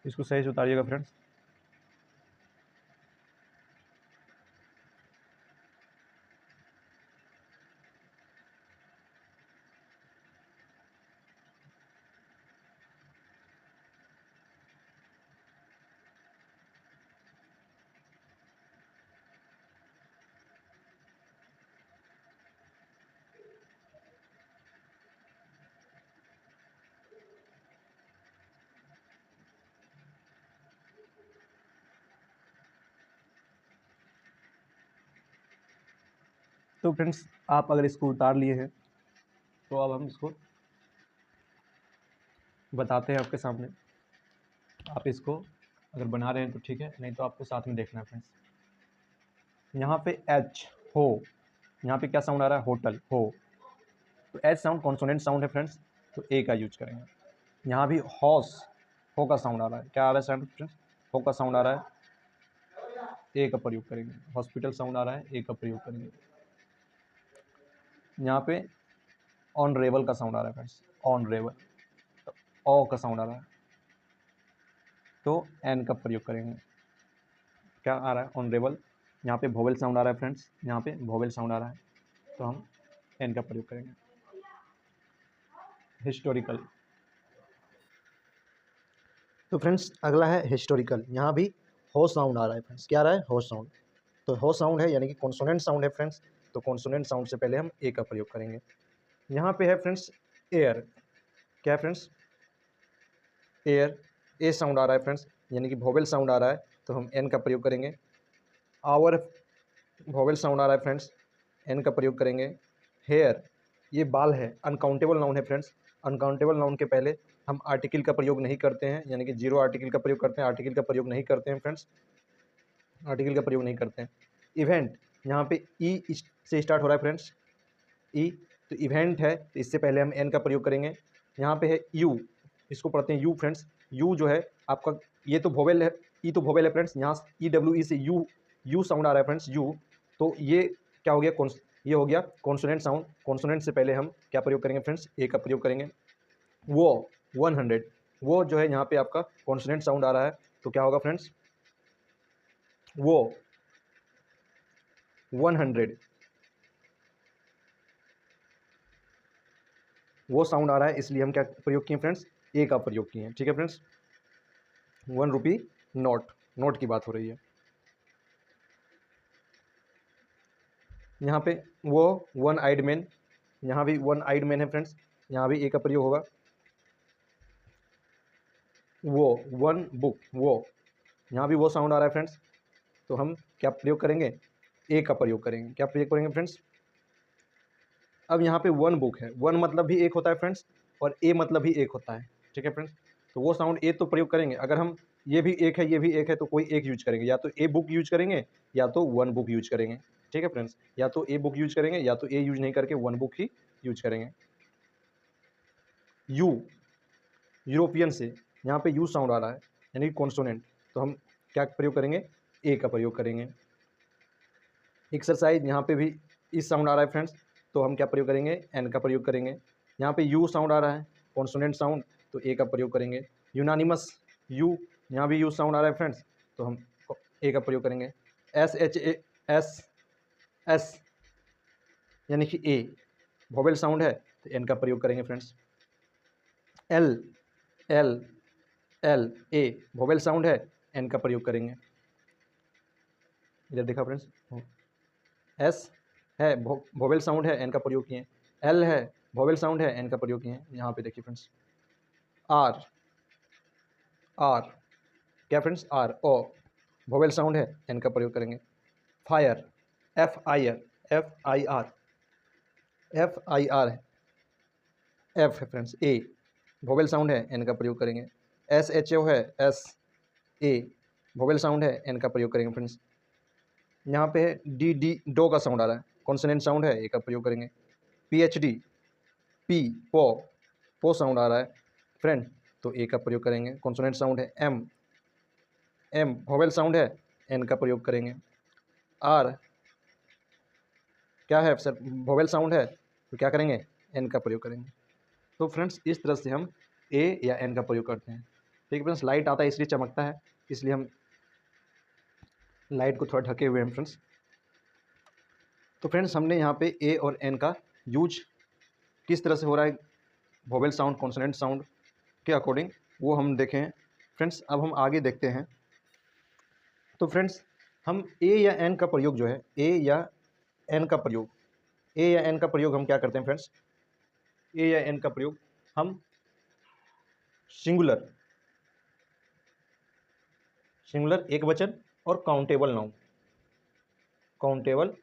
इसको सही से उतारिएगा फ्रेंड्स। तो फ्रेंड्स आप अगर इसको उतार लिए हैं तो अब हम इसको बताते हैं आपके सामने। आप इसको अगर बना रहे हैं तो ठीक है, नहीं तो आपको साथ में देखना है फ्रेंड्स। यहाँ पे एच हो, यहाँ पे क्या साउंड आ रहा है, होटल हो, तो एच साउंड कॉन्सोनेंट साउंड है फ्रेंड्स, तो ए का यूज करेंगे। यहाँ भी हॉस, हो का साउंड आ रहा है, क्या आ रहा है साउंड फ्रेंड्स, हो का साउंड आ रहा है, ए का प्रयोग करेंगे। हॉस्पिटल साउंड आ रहा है, ए का प्रयोग करेंगे। यहाँ पे ऑनरेबल का साउंड आ रहा है फ्रेंड्स, ऑनरेबल, तो ओ का साउंड आ रहा है, तो एन का प्रयोग करेंगे। क्या आ रहा है, ऑनरेबल। यहाँ पे वोवेल साउंड आ रहा है फ्रेंड्स, यहाँ पे वोवेल साउंड आ रहा है, तो हम एन का प्रयोग करेंगे। हिस्टोरिकल, तो फ्रेंड्स अगला है हिस्टोरिकल। यहाँ भी हो साउंड आ रहा है फ्रेंड्स, क्या आ रहा है, हो साउंड, तो हो साउंड है यानी कि कॉन्सोनेंट साउंड है फ्रेंड्स, तो कॉन्सोनेंट साउंड से पहले हम ए का प्रयोग करेंगे। यहाँ पे है फ्रेंड्स एयर, क्या है फ्रेंड्स, एयर, ए साउंड आ रहा है फ्रेंड्स, यानी कि वोवेल साउंड आ रहा है, तो हम एन का प्रयोग करेंगे। आवर, वोवेल साउंड आ रहा है फ्रेंड्स, एन का प्रयोग करेंगे। हेयर, ये बाल है, अनकाउंटेबल नाउन है फ्रेंड्स, अनकाउंटेबल नाउन के पहले हम आर्टिकल का प्रयोग नहीं करते हैं, यानी कि जीरो आर्टिकल का प्रयोग करते हैं, आर्टिकल का प्रयोग नहीं करते हैं फ्रेंड्स, आर्टिकल का प्रयोग नहीं करते हैं। इवेंट, यहाँ पे ई से स्टार्ट हो रहा है फ्रेंड्स, ई, तो इवेंट है, तो इससे पहले हम एन का प्रयोग करेंगे। यहाँ पे है यू, इसको पढ़ते हैं यू फ्रेंड्स, यू जो है आपका, ये तो वोवेल है, ई तो वोवेल है फ्रेंड्स, यहाँ ई डब्ल्यू ई से यू, यू साउंड आ रहा है फ्रेंड्स, यू, तो ये क्या हो गया, ये हो गया कॉन्सोनेंट साउंड। कॉन्सोनेंट से पहले हम क्या प्रयोग करेंगे फ्रेंड्स, ए का प्रयोग करेंगे। वो 100, वो जो है यहाँ पे आपका कॉन्सोनेंट साउंड आ रहा है, तो क्या होगा फ्रेंड्स, वो 100, वो साउंड आ रहा है, इसलिए हम क्या प्रयोग किए फ्रेंड्स, ए का प्रयोग किए हैं। ठीक है फ्रेंड्स, 1 रुपी नोट, नोट की बात हो रही है। यहाँ पे वो 1 आइड मैन, यहाँ भी 1 आइड मैन है फ्रेंड्स, यहाँ भी ए का प्रयोग होगा। वो 1 बुक, वो, यहाँ भी वो साउंड आ रहा है फ्रेंड्स, तो हम क्या प्रयोग करेंगे, ए का प्रयोग करेंगे। क्या प्रयोग करेंगे फ्रेंड्स, अब यहाँ पे 1 बुक है, 1 मतलब भी एक होता है फ्रेंड्स, और ए मतलब भी एक होता है। ठीक है फ्रेंड्स, तो वो साउंड ए तो प्रयोग करेंगे। अगर हम ये भी एक है, ये भी एक है, तो कोई एक यूज करेंगे, या तो ए बुक यूज करेंगे, या तो 1 बुक यूज करेंगे। ठीक है फ्रेंड्स, या तो ए बुक यूज करेंगे, या तो ए यूज नहीं करके 1 बुक ही यूज करेंगे। यू, यूरोपियन से, यहाँ पे यू साउंड आ रहा है, यानी कि कॉन्सोनेंट, तो हम क्या प्रयोग करेंगे, ए का प्रयोग करेंगे। एक्सरसाइज, यहाँ पे भी इस साउंड आ रहा है फ्रेंड्स, तो हम क्या प्रयोग करेंगे, एन का प्रयोग करेंगे। यहाँ पे यू साउंड आ रहा है, कॉन्सोनेंट साउंड, तो ए का प्रयोग करेंगे। यूनानिमस, यू, यहाँ भी यू साउंड आ रहा है फ्रेंड्स, तो हम ए का प्रयोग करेंगे। S H A S, S यानी कि ए, वोवेल साउंड है, तो एन का प्रयोग करेंगे फ्रेंड्स। एल, एल, एल, ए, वोवेल साउंड है, एन का प्रयोग करेंगे। इधर देखा फ्रेंड्स, एस है, वोवेल साउंड है, एन का प्रयोग किए। एल है, वोवेल साउंड है, एन का प्रयोग किए। यहाँ पे देखिए फ्रेंड्स, आर, आर, क्या friends, R, O, vowel sound है, एन का प्रयोग करेंगे। Fire, F I R, F I R, F I R है, एफ है फ्रेंड्स, ए, वोवेल साउंड है, एन का प्रयोग करेंगे। एस एच ओ है, एस, ए, वोवेल साउंड है, एन का प्रयोग करेंगे फ्रेंड्स। यहाँ पे है डी, डी, डो का साउंड आ रहा है, कॉन्सोनेंट साउंड है, ए का प्रयोग करेंगे। पी एच डी, पी, पो साउंड आ रहा है फ्रेंड, तो ए का प्रयोग करेंगे, कॉन्सोनेंट साउंड है। एम, एम, वोवेल साउंड है, एन का प्रयोग करेंगे। आर, क्या है सर, वोवेल साउंड है, तो क्या करेंगे, एन का प्रयोग करेंगे। तो फ्रेंड्स इस तरह से हम ए या एन का प्रयोग करते हैं। ठीक है फ्रेंड्स, लाइट आता है इसलिए चमकता है, इसलिए हम लाइट को थोड़ा ढके हुए हैं फ्रेंड्स। तो फ्रेंड्स हमने यहाँ पे ए और एन का यूज किस तरह से हो रहा है वोवेल साउंड कॉन्सोनेंट साउंड के अकॉर्डिंग, वो हम देखें हैं फ्रेंड्स। अब हम आगे देखते हैं। तो फ्रेंड्स हम ए या एन का प्रयोग जो है, ए या एन का प्रयोग, ए या एन का प्रयोग हम क्या करते हैं फ्रेंड्स, ए या एन का प्रयोग हम सिंगुलर, सिंगुलर एक वचन और काउंटेबल नाउन, काउंटेबल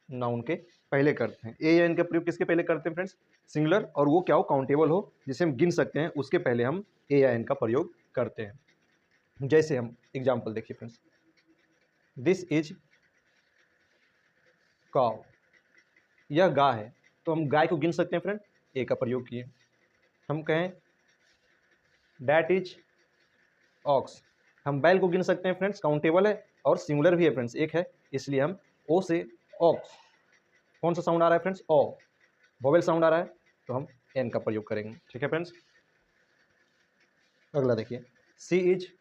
नाउन के पहले करते हैं। ए या एन का प्रयोग किसके पहले करते हैं फ्रेंड्स, सिंगुलर, और वो क्या हो, काउंटेबल हो, जिसे हम गिन सकते हैं, उसके पहले हम ए या एन का प्रयोग करते हैं। जैसे हम एग्जांपल देखिए फ्रेंड्स, दिस इज काउ, यह गाय है, तो हम गाय को गिन सकते हैं फ्रेंड, ए का प्रयोग किए। हम कहें दैट इज ऑक्स, हम बैल को गिन सकते हैं फ्रेंड्स, काउंटेबल है और सिंगुलर भी है फ्रेंड्स, एक है, इसलिए हम ओ से ऑक्स, कौन सा साउंड आ रहा है फ्रेंड्स, ओ, वोवेल साउंड आ रहा है, तो हम एन का प्रयोग करेंगे। ठीक है फ्रेंड्स, अगला देखिए, सी इज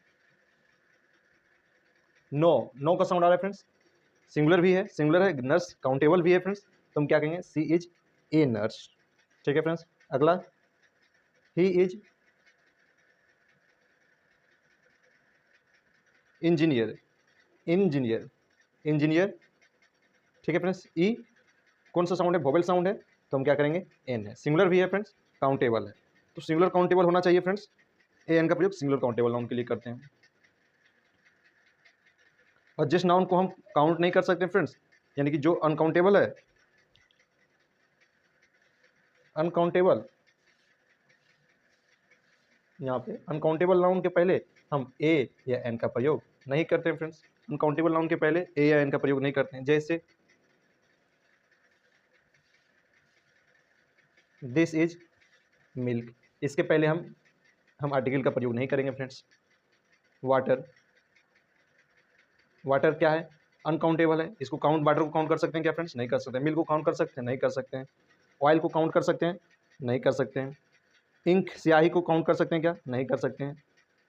नो, नो का साउंड आ रहा है फ्रेंड्स, सिंगुलर भी है, सिंगुलर है, नर्स काउंटेबल भी है फ्रेंड्स, तो हम क्या कहेंगे, सी इज ए नर्स। ठीक है फ्रेंड्स, अगला he is engineer, engineer, engineer. ठीक है फ्रेंड्स, ई कौन सा साउंड है, वोवेल साउंड है, तो हम क्या करेंगे, एन है, सिंगुलर भी है फ्रेंड्स, काउंटेबल है, तो सिंगुलर काउंटेबल होना चाहिए फ्रेंड्स, ए एन का प्रयोग सिंगुलर काउंटेबल नाउन के लिए करते हैं। और जिस नाउन को हम काउंट नहीं कर सकते फ्रेंड्स, यानी कि जो अनकाउंटेबल है, अनकाउंटेबल, यहाँ पे अनकाउंटेबल नाउन के पहले हम ए या एन का प्रयोग नहीं करते हैं फ्रेंड्स, अनकाउंटेबल नाउन के पहले ए या एन का प्रयोग नहीं करते हैं। जैसे दिस इज मिल्क, इसके पहले हम आर्टिकल का प्रयोग नहीं करेंगे फ्रेंड्स। वाटर, वाटर क्या है, अनकाउंटेबल है, इसको काउंट, वाटर को काउंट कर सकते हैं क्या फ्रेंड्स, नहीं कर सकते। मिल्क को काउंट कर सकते हैं, नहीं कर सकते हैं। ऑयल को काउंट कर सकते हैं, नहीं कर सकते हैं। इंक, स्याही को काउंट कर सकते हैं क्या, नहीं कर सकते हैं।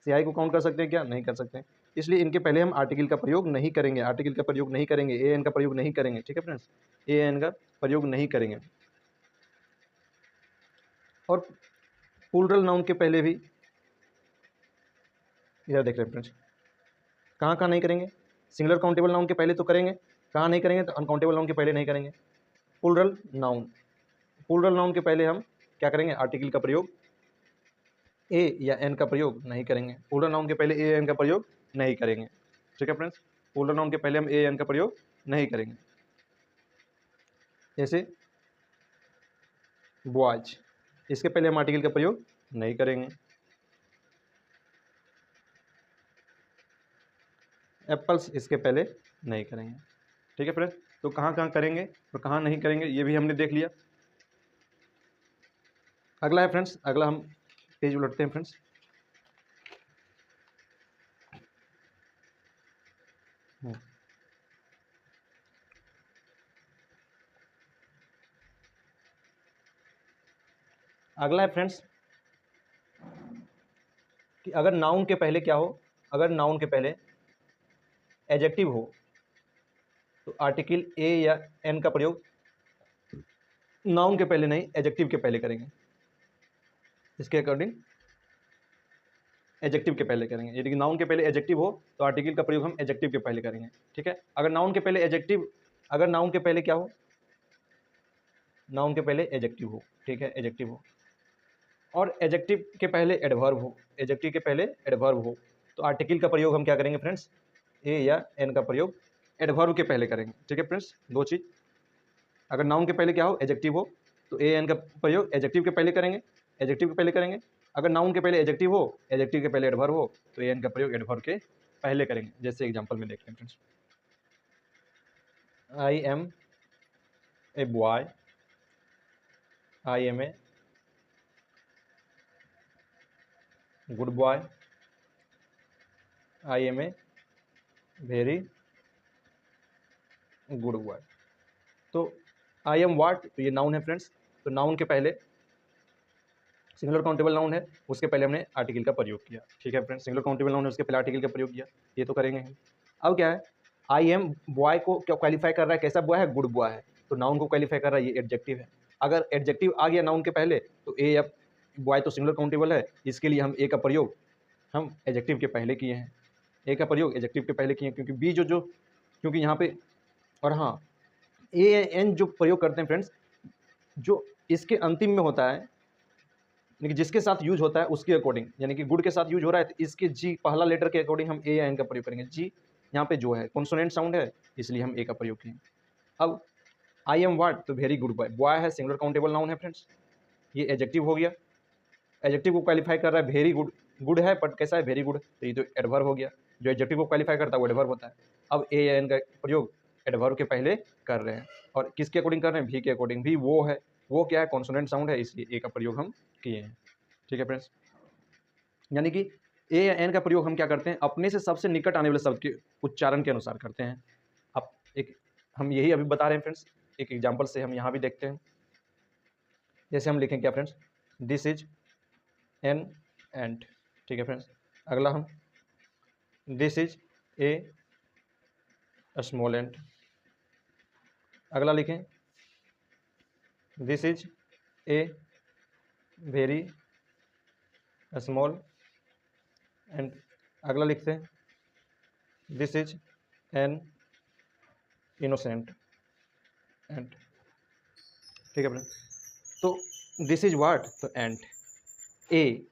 स्याही को काउंट कर सकते हैं क्या, नहीं कर सकते हैं। इसलिए इनके पहले हम आर्टिकल का प्रयोग नहीं करेंगे, आर्टिकल का प्रयोग नहीं करेंगे, ए एन का प्रयोग नहीं करेंगे। ठीक है फ्रेंड्स, ए एन का प्रयोग नहीं करेंगे। और प्लूरल नाउन के पहले भी, इधर देख रहे हैं फ्रेंड्स, कहाँ कहाँ नहीं करेंगे, सिंगुलर काउंटेबल नाउन के पहले तो करेंगे, कहाँ नहीं करेंगे, तो अनकाउंटेबल नाउन के पहले नहीं करेंगे। प्लूरल नाउन, प्लूरल नाउन के पहले हम क्या करेंगे, आर्टिकल का प्रयोग, ए या एन का प्रयोग नहीं करेंगे। प्लूरल नाउन के पहले ए एन का प्रयोग नहीं करेंगे। ठीक है फ्रेंड्स, प्लूरल नाउन के पहले हम ए एन का प्रयोग नहीं करेंगे। जैसे बॉयज, इसके पहले हम आर्टिकल का प्रयोग नहीं करेंगे। एप्पल्स, इसके पहले नहीं करेंगे। ठीक है फ्रेंड्स, तो कहाँ कहाँ करेंगे और कहाँ नहीं करेंगे ये भी हमने देख लिया। अगला है फ्रेंड्स, अगला हम पेज उलटते हैं फ्रेंड्स। अगला है फ्रेंड्स कि अगर नाउन के पहले क्या हो, अगर नाउन के पहले एडजेक्टिव हो तो आर्टिकल ए या एन का प्रयोग नाउन के पहले नहीं, एडजेक्टिव के पहले करेंगे। इसके अकॉर्डिंग एडजेक्टिव के पहले करेंगे, यदि नाउन के पहले एडजेक्टिव हो तो आर्टिकल का प्रयोग हम एडजेक्टिव के पहले करेंगे। ठीक है, अगर नाउन के पहले एडजेक्टिव, अगर नाउन के पहले क्या हो, नाउन के पहले एडजेक्टिव हो, ठीक है, एडजेक्टिव हो, और एडजेक्टिव के पहले एडवर्ब हो, एडजेक्टिव के पहले एडवर्ब हो, तो आर्टिकल का प्रयोग हम क्या करेंगे फ्रेंड्स, ए या एन का प्रयोग एडवर्ब के पहले करेंगे। ठीक है फ्रेंड्स, दो चीज़, अगर नाउन के पहले क्या हो, एडजेक्टिव हो, तो ए एन का प्रयोग एडजेक्टिव के पहले करेंगे, एडजेक्टिव के पहले करेंगे। अगर नाउन के पहले एडजेक्टिव हो, एडजेक्टिव के पहले एडवर्ब हो, तो ए एन का प्रयोग एडवर्ब के पहले करेंगे। जैसे एग्जांपल में देखते हैं friends, I am a boy, I am a good boy, I am a very good boy. तो आई एम वाट, तो ये नाउन है फ्रेंड्स, तो नाउन के पहले सिंगुलर काउंटेबल नाउन है, उसके पहले हमने आर्टिकल का प्रयोग किया। ठीक है फ्रेंड्स, सिंगुलर काउंटेबल नाउन है, उसके पहले आर्टिकल का प्रयोग किया, ये तो करेंगे ही। अब क्या है, आई एम बॉय को क्या क्वालिफाई कर रहा है, कैसा बॉय है, गुड बॉय है, तो नाउन को क्वालिफाई कर रहा है, ये एडजेक्टिव है। अगर एडजेक्टिव आ गया नाउन के पहले तो ए या बॉय तो सिंगुलर काउंटेबल है, इसके लिए हम ए का प्रयोग हम एडजेक्टिव के पहले किए हैं, ए का प्रयोग एडजेक्टिव के पहले किए हैं, क्योंकि बी जो क्योंकि यहाँ पे, और हाँ ए एन जो प्रयोग करते हैं फ्रेंड्स, जो इसके अंतिम में होता है, यानी कि जिसके साथ यूज होता है उसके अकॉर्डिंग, यानी कि गुड के साथ यूज हो रहा है तो इसके जी पहला लेटर के अकॉर्डिंग हम ए या एन का प्रयोग करेंगे। जी यहाँ पे जो है कॉन्सोनेंट साउंड है, इसलिए हम ए का प्रयोग किए। अब आई एम व्हाट, तो वेरी गुड बॉय, बॉय है सिंगुलर काउंटेबल नाउन है फ्रेंड्स, ये एडजेक्टिव हो गया, एडजेक्टिव को क्वालिफाई कर रहा है, वेरी गुड, गुड है बट कैसा है, वेरी गुड, तो ये तो एडवर्ब हो गया, जो एडजेक्टिव को क्वालिफाई करता है वो एडवर्ब होता है। अब ए या एन का प्रयोग एडवर्ब के पहले कर रहे हैं, और किसके अकॉर्डिंग कर रहे हैं, भी के अकॉर्डिंग, भी वो है, वो क्या है, कॉन्सोनेंट साउंड है, इसलिए ए का प्रयोग हम किए हैं। ठीक है फ्रेंड्स, यानी कि ए या एन का प्रयोग हम क्या करते हैं, अपने से सबसे निकट आने वाले शब्द के उच्चारण के अनुसार करते हैं। अब एक हम यही अभी बता रहे हैं फ्रेंड्स, एक एग्जांपल से हम यहाँ भी देखते हैं। जैसे हम लिखें क्या friends, this is an ant. ठीक है फ्रेंड्स, अगला हम दिस इज ए स्मॉल एंट। अगला लिखें this is a very small and. अगला लिखते हैं this is an innocent and. ठीक है फ्रेंड्स, तो दिस इज व्हाट, तो एंट, ए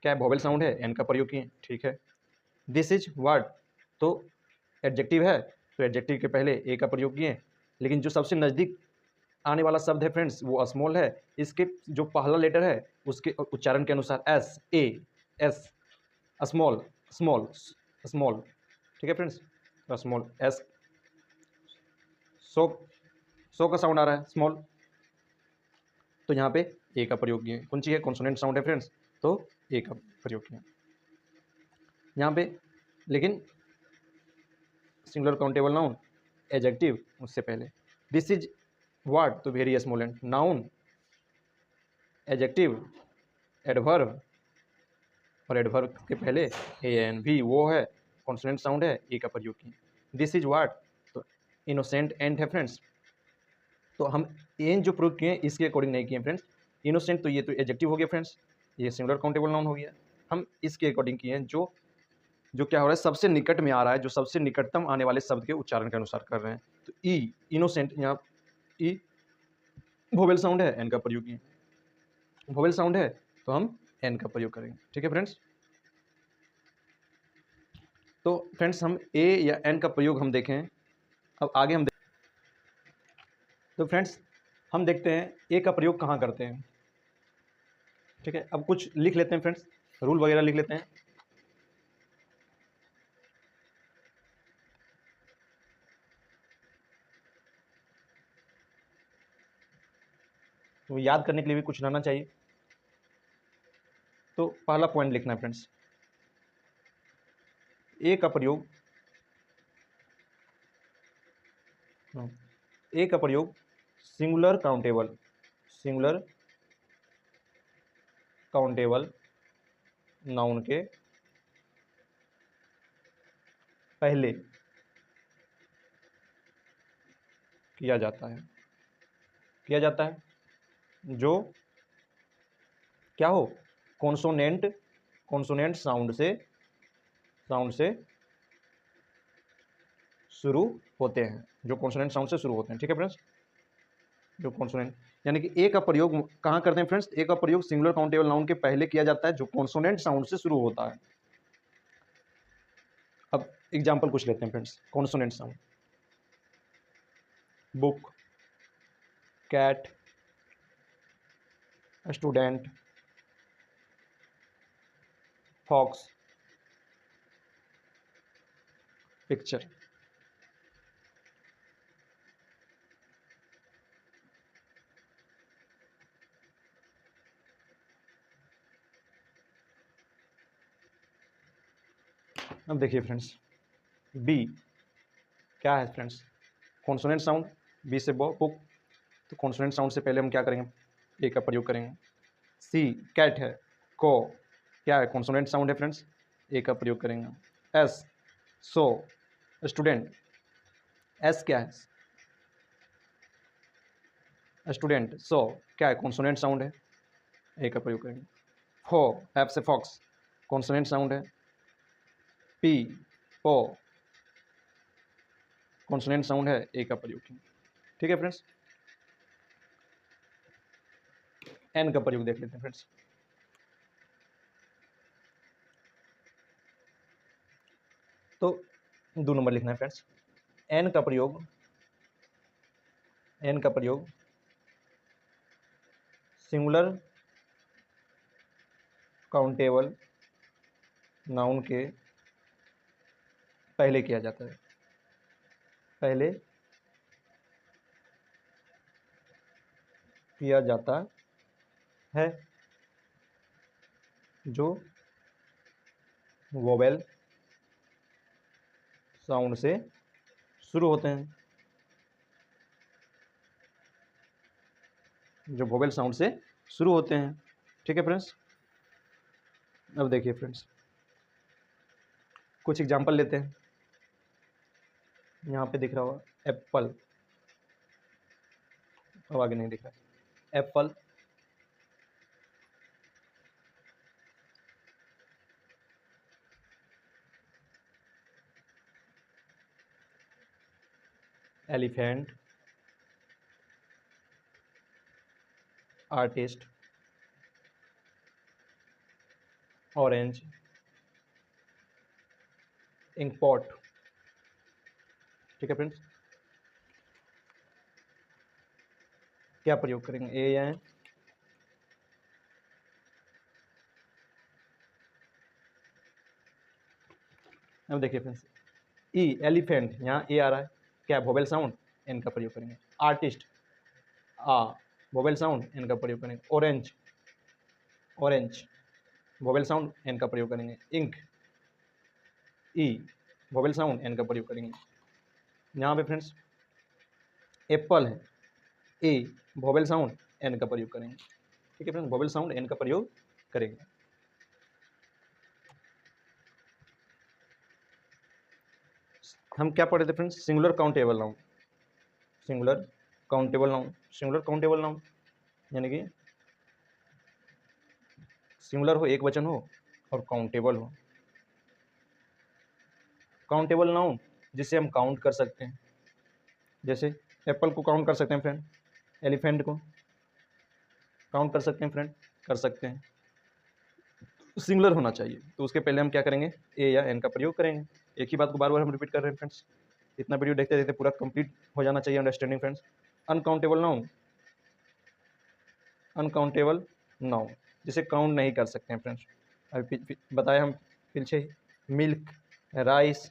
क्या है, वोवेल साउंड है, एन का प्रयोग किए। ठीक है, दिस इज व्हाट तो एडजेक्टिव है, तो एडजेक्टिव के पहले ए का प्रयोग किए, लेकिन जो सबसे नज़दीक आने वाला शब्द है फ्रेंड्स वो स्मॉल है, इसके जो पहला लेटर है उसके उच्चारण के अनुसार S, A S, small small small. ठीक है फ्रेंड्स, स्मॉल एस, सो सो का साउंड आ रहा है स्मॉल, तो यहाँ पे ए का प्रयोग किए, कौन सी है, कॉन्सोनेंट साउंड है फ्रेंड्स, तो ए का प्रयोग किए यहाँ पे। लेकिन सिंगुलर काउंटेबल नाउन एडजेक्टिव उससे पहले, दिस इज व्हाट तो very small and, noun adjective adverb, और एडवर्ब के पहले ए एन, भी वो है, कॉन्सोनेंट साउंड है, ए का प्रयोग किए। दिस इज व्हाट तो इनोसेंट एंड है फ्रेंड्स, तो हम एन जो प्रयोग किए इसके अकॉर्डिंग नहीं किए फ्रेंड्स, इनोसेंट तो ये तो एडजेक्टिव हो गया फ्रेंड्स, ये सिंगुलर काउंटेबल नाउन हो गया, हम इसके अकॉर्डिंग किए हैं जो जो क्या हो रहा है, सबसे निकट में आ रहा है, जो सबसे निकटतम आने वाले शब्द के उच्चारण के अनुसार कर रहे हैं। तो ई इनोसेंट, यहाँ ई वोवेल साउंड है, एन का प्रयोग किए, वोवेल साउंड है तो हम एन का प्रयोग करेंगे। ठीक है फ्रेंड्स, तो फ्रेंड्स हम ए या एन का प्रयोग हम देखें, अब आगे हम तो फ्रेंड्स हम देखते हैं ए का प्रयोग कहाँ करते हैं। ठीक है, अब कुछ लिख लेते हैं फ्रेंड्स, रूल वगैरह लिख लेते हैं। तो याद करने के लिए भी कुछ रहना चाहिए, तो पहला पॉइंट लिखना है फ्रेंड्स, ए का प्रयोग, ए का प्रयोग सिंगुलर काउंटेबल नाउन के पहले किया जाता है जो क्या हो, कॉन्सोनेंट साउंड से शुरू होते हैं, जो कॉन्सोनेंट साउंड से शुरू होते हैं। ठीक है फ्रेंड्स, जो कॉन्सोनेंट, यानी कि ए का प्रयोग कहाँ करते हैं फ्रेंड्स, ए का प्रयोग सिंगुलर काउंटेबल नाउन के पहले किया जाता है जो कॉन्सोनेंट साउंड से शुरू होता है। अब एग्जांपल कुछ लेते हैं friends, consonant sound, book, cat, student, fox, picture. अब देखिए फ्रेंड्स, बी क्या है फ्रेंड्स, कॉन्सोनेंट साउंड, बी से बुक, तो कॉन्सोनेंट साउंड से पहले हम क्या करेंगे, ए का प्रयोग करेंगे। सी कैट है, को क्या है, कॉन्सोनेंट साउंड है फ्रेंड्स, ए का प्रयोग करेंगे। एस सो, स्टूडेंट, एस क्या है, स्टूडेंट, सो क्या है, कॉन्सोनेंट साउंड है, ए का प्रयोग करेंगे। फो, एफ से फॉक्स, कॉन्सोनेंट साउंड है। पी पो, कॉन्सोनेंट साउंड है, ए का प्रयोग करेंगे। ठीक है फ्रेंड्स, एन का प्रयोग देख लेते हैं फ्रेंड्स। तो 2 नंबर लिखना है फ्रेंड्स। एन का प्रयोग, एन का प्रयोग सिंगुलर काउंटेबल नाउन के पहले किया जाता है, पहले किया जाता है, जो वोवेल साउंड से शुरू होते हैं, जो वोवेल साउंड से शुरू होते हैं। ठीक है फ्रेंड्स, अब देखिए फ्रेंड्स, कुछ एग्जांपल लेते हैं। यहाँ पे दिख रहा होगा एप्पल, अब आगे नहीं दिख रहा, Apple, elephant, artist, orange, inkpot. ठीक है फ्रेंड्स, क्या प्रयोग करेंगे, ए या एन? अब देखिए फ्रेंड्स, ई एलिफेंट, यहाँ ए आ रहा है, क्या वोवेल साउंड, एन का प्रयोग करेंगे। आर्टिस्ट, आ वोवेल साउंड, एन का प्रयोग करेंगे। Orange, orange vowel sound, an का प्रयोग करेंगे। इंक, ई वोवेल साउंड, एन का प्रयोग करेंगे। यहाँ पे फ्रेंड्स एप्पल है, ए वोवेल साउंड, एन का प्रयोग करेंगे। ठीक है फ्रेंड्स, वोवेल साउंड एन का प्रयोग करेंगे। हम क्या पढ़े थे friends, singular countable noun, singular countable noun, singular countable noun यानी कि सिंगुलर हो, एक वचन हो, और काउंटेबल हो। काउंटेबल नाउन जिसे हम काउंट कर सकते हैं, जैसे एप्पल को काउंट कर सकते हैं फ्रेंड, एलिफेंट को काउंट कर सकते हैं फ्रेंड, कर सकते हैं। सिंगुलर होना चाहिए, तो उसके पहले हम क्या करेंगे, ए या एन का प्रयोग करेंगे। एक ही बात को बार बार हम रिपीट कर रहे हैं फ्रेंड्स, इतना वीडियो देखते देखते पूरा कंप्लीट हो जाना चाहिए understanding friends. Uncountable noun, uncountable noun जिसे काउंट नहीं कर सकते हैं फ्रेंड्स, अभी बताया हम पीछे ही, मिल्क, राइस,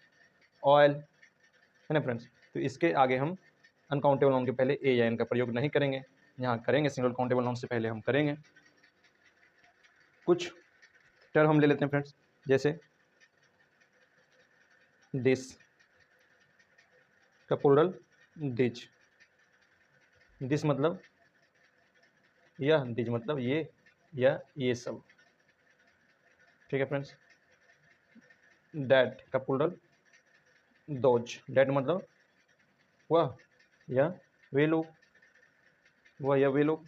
ऑयल, है ना फ्रेंड्स। तो इसके आगे हम अनकाउंटेबल नाउन के पहले ए या एन का प्रयोग नहीं करेंगे, यहाँ करेंगे, सिंगल काउंटेबल नाउन से पहले हम करेंगे। कुछ टर्म हम ले लेते हैं फ्रेंड्स, जैसे दिस का प्लूरल डिज, दिस मतलब यह, डिज मतलब ये या ये सब। ठीक है फ्रेंड्स, डैट का प्लूरल दोज, डैट मतलब वह या वे लोग, वह या वे लोग।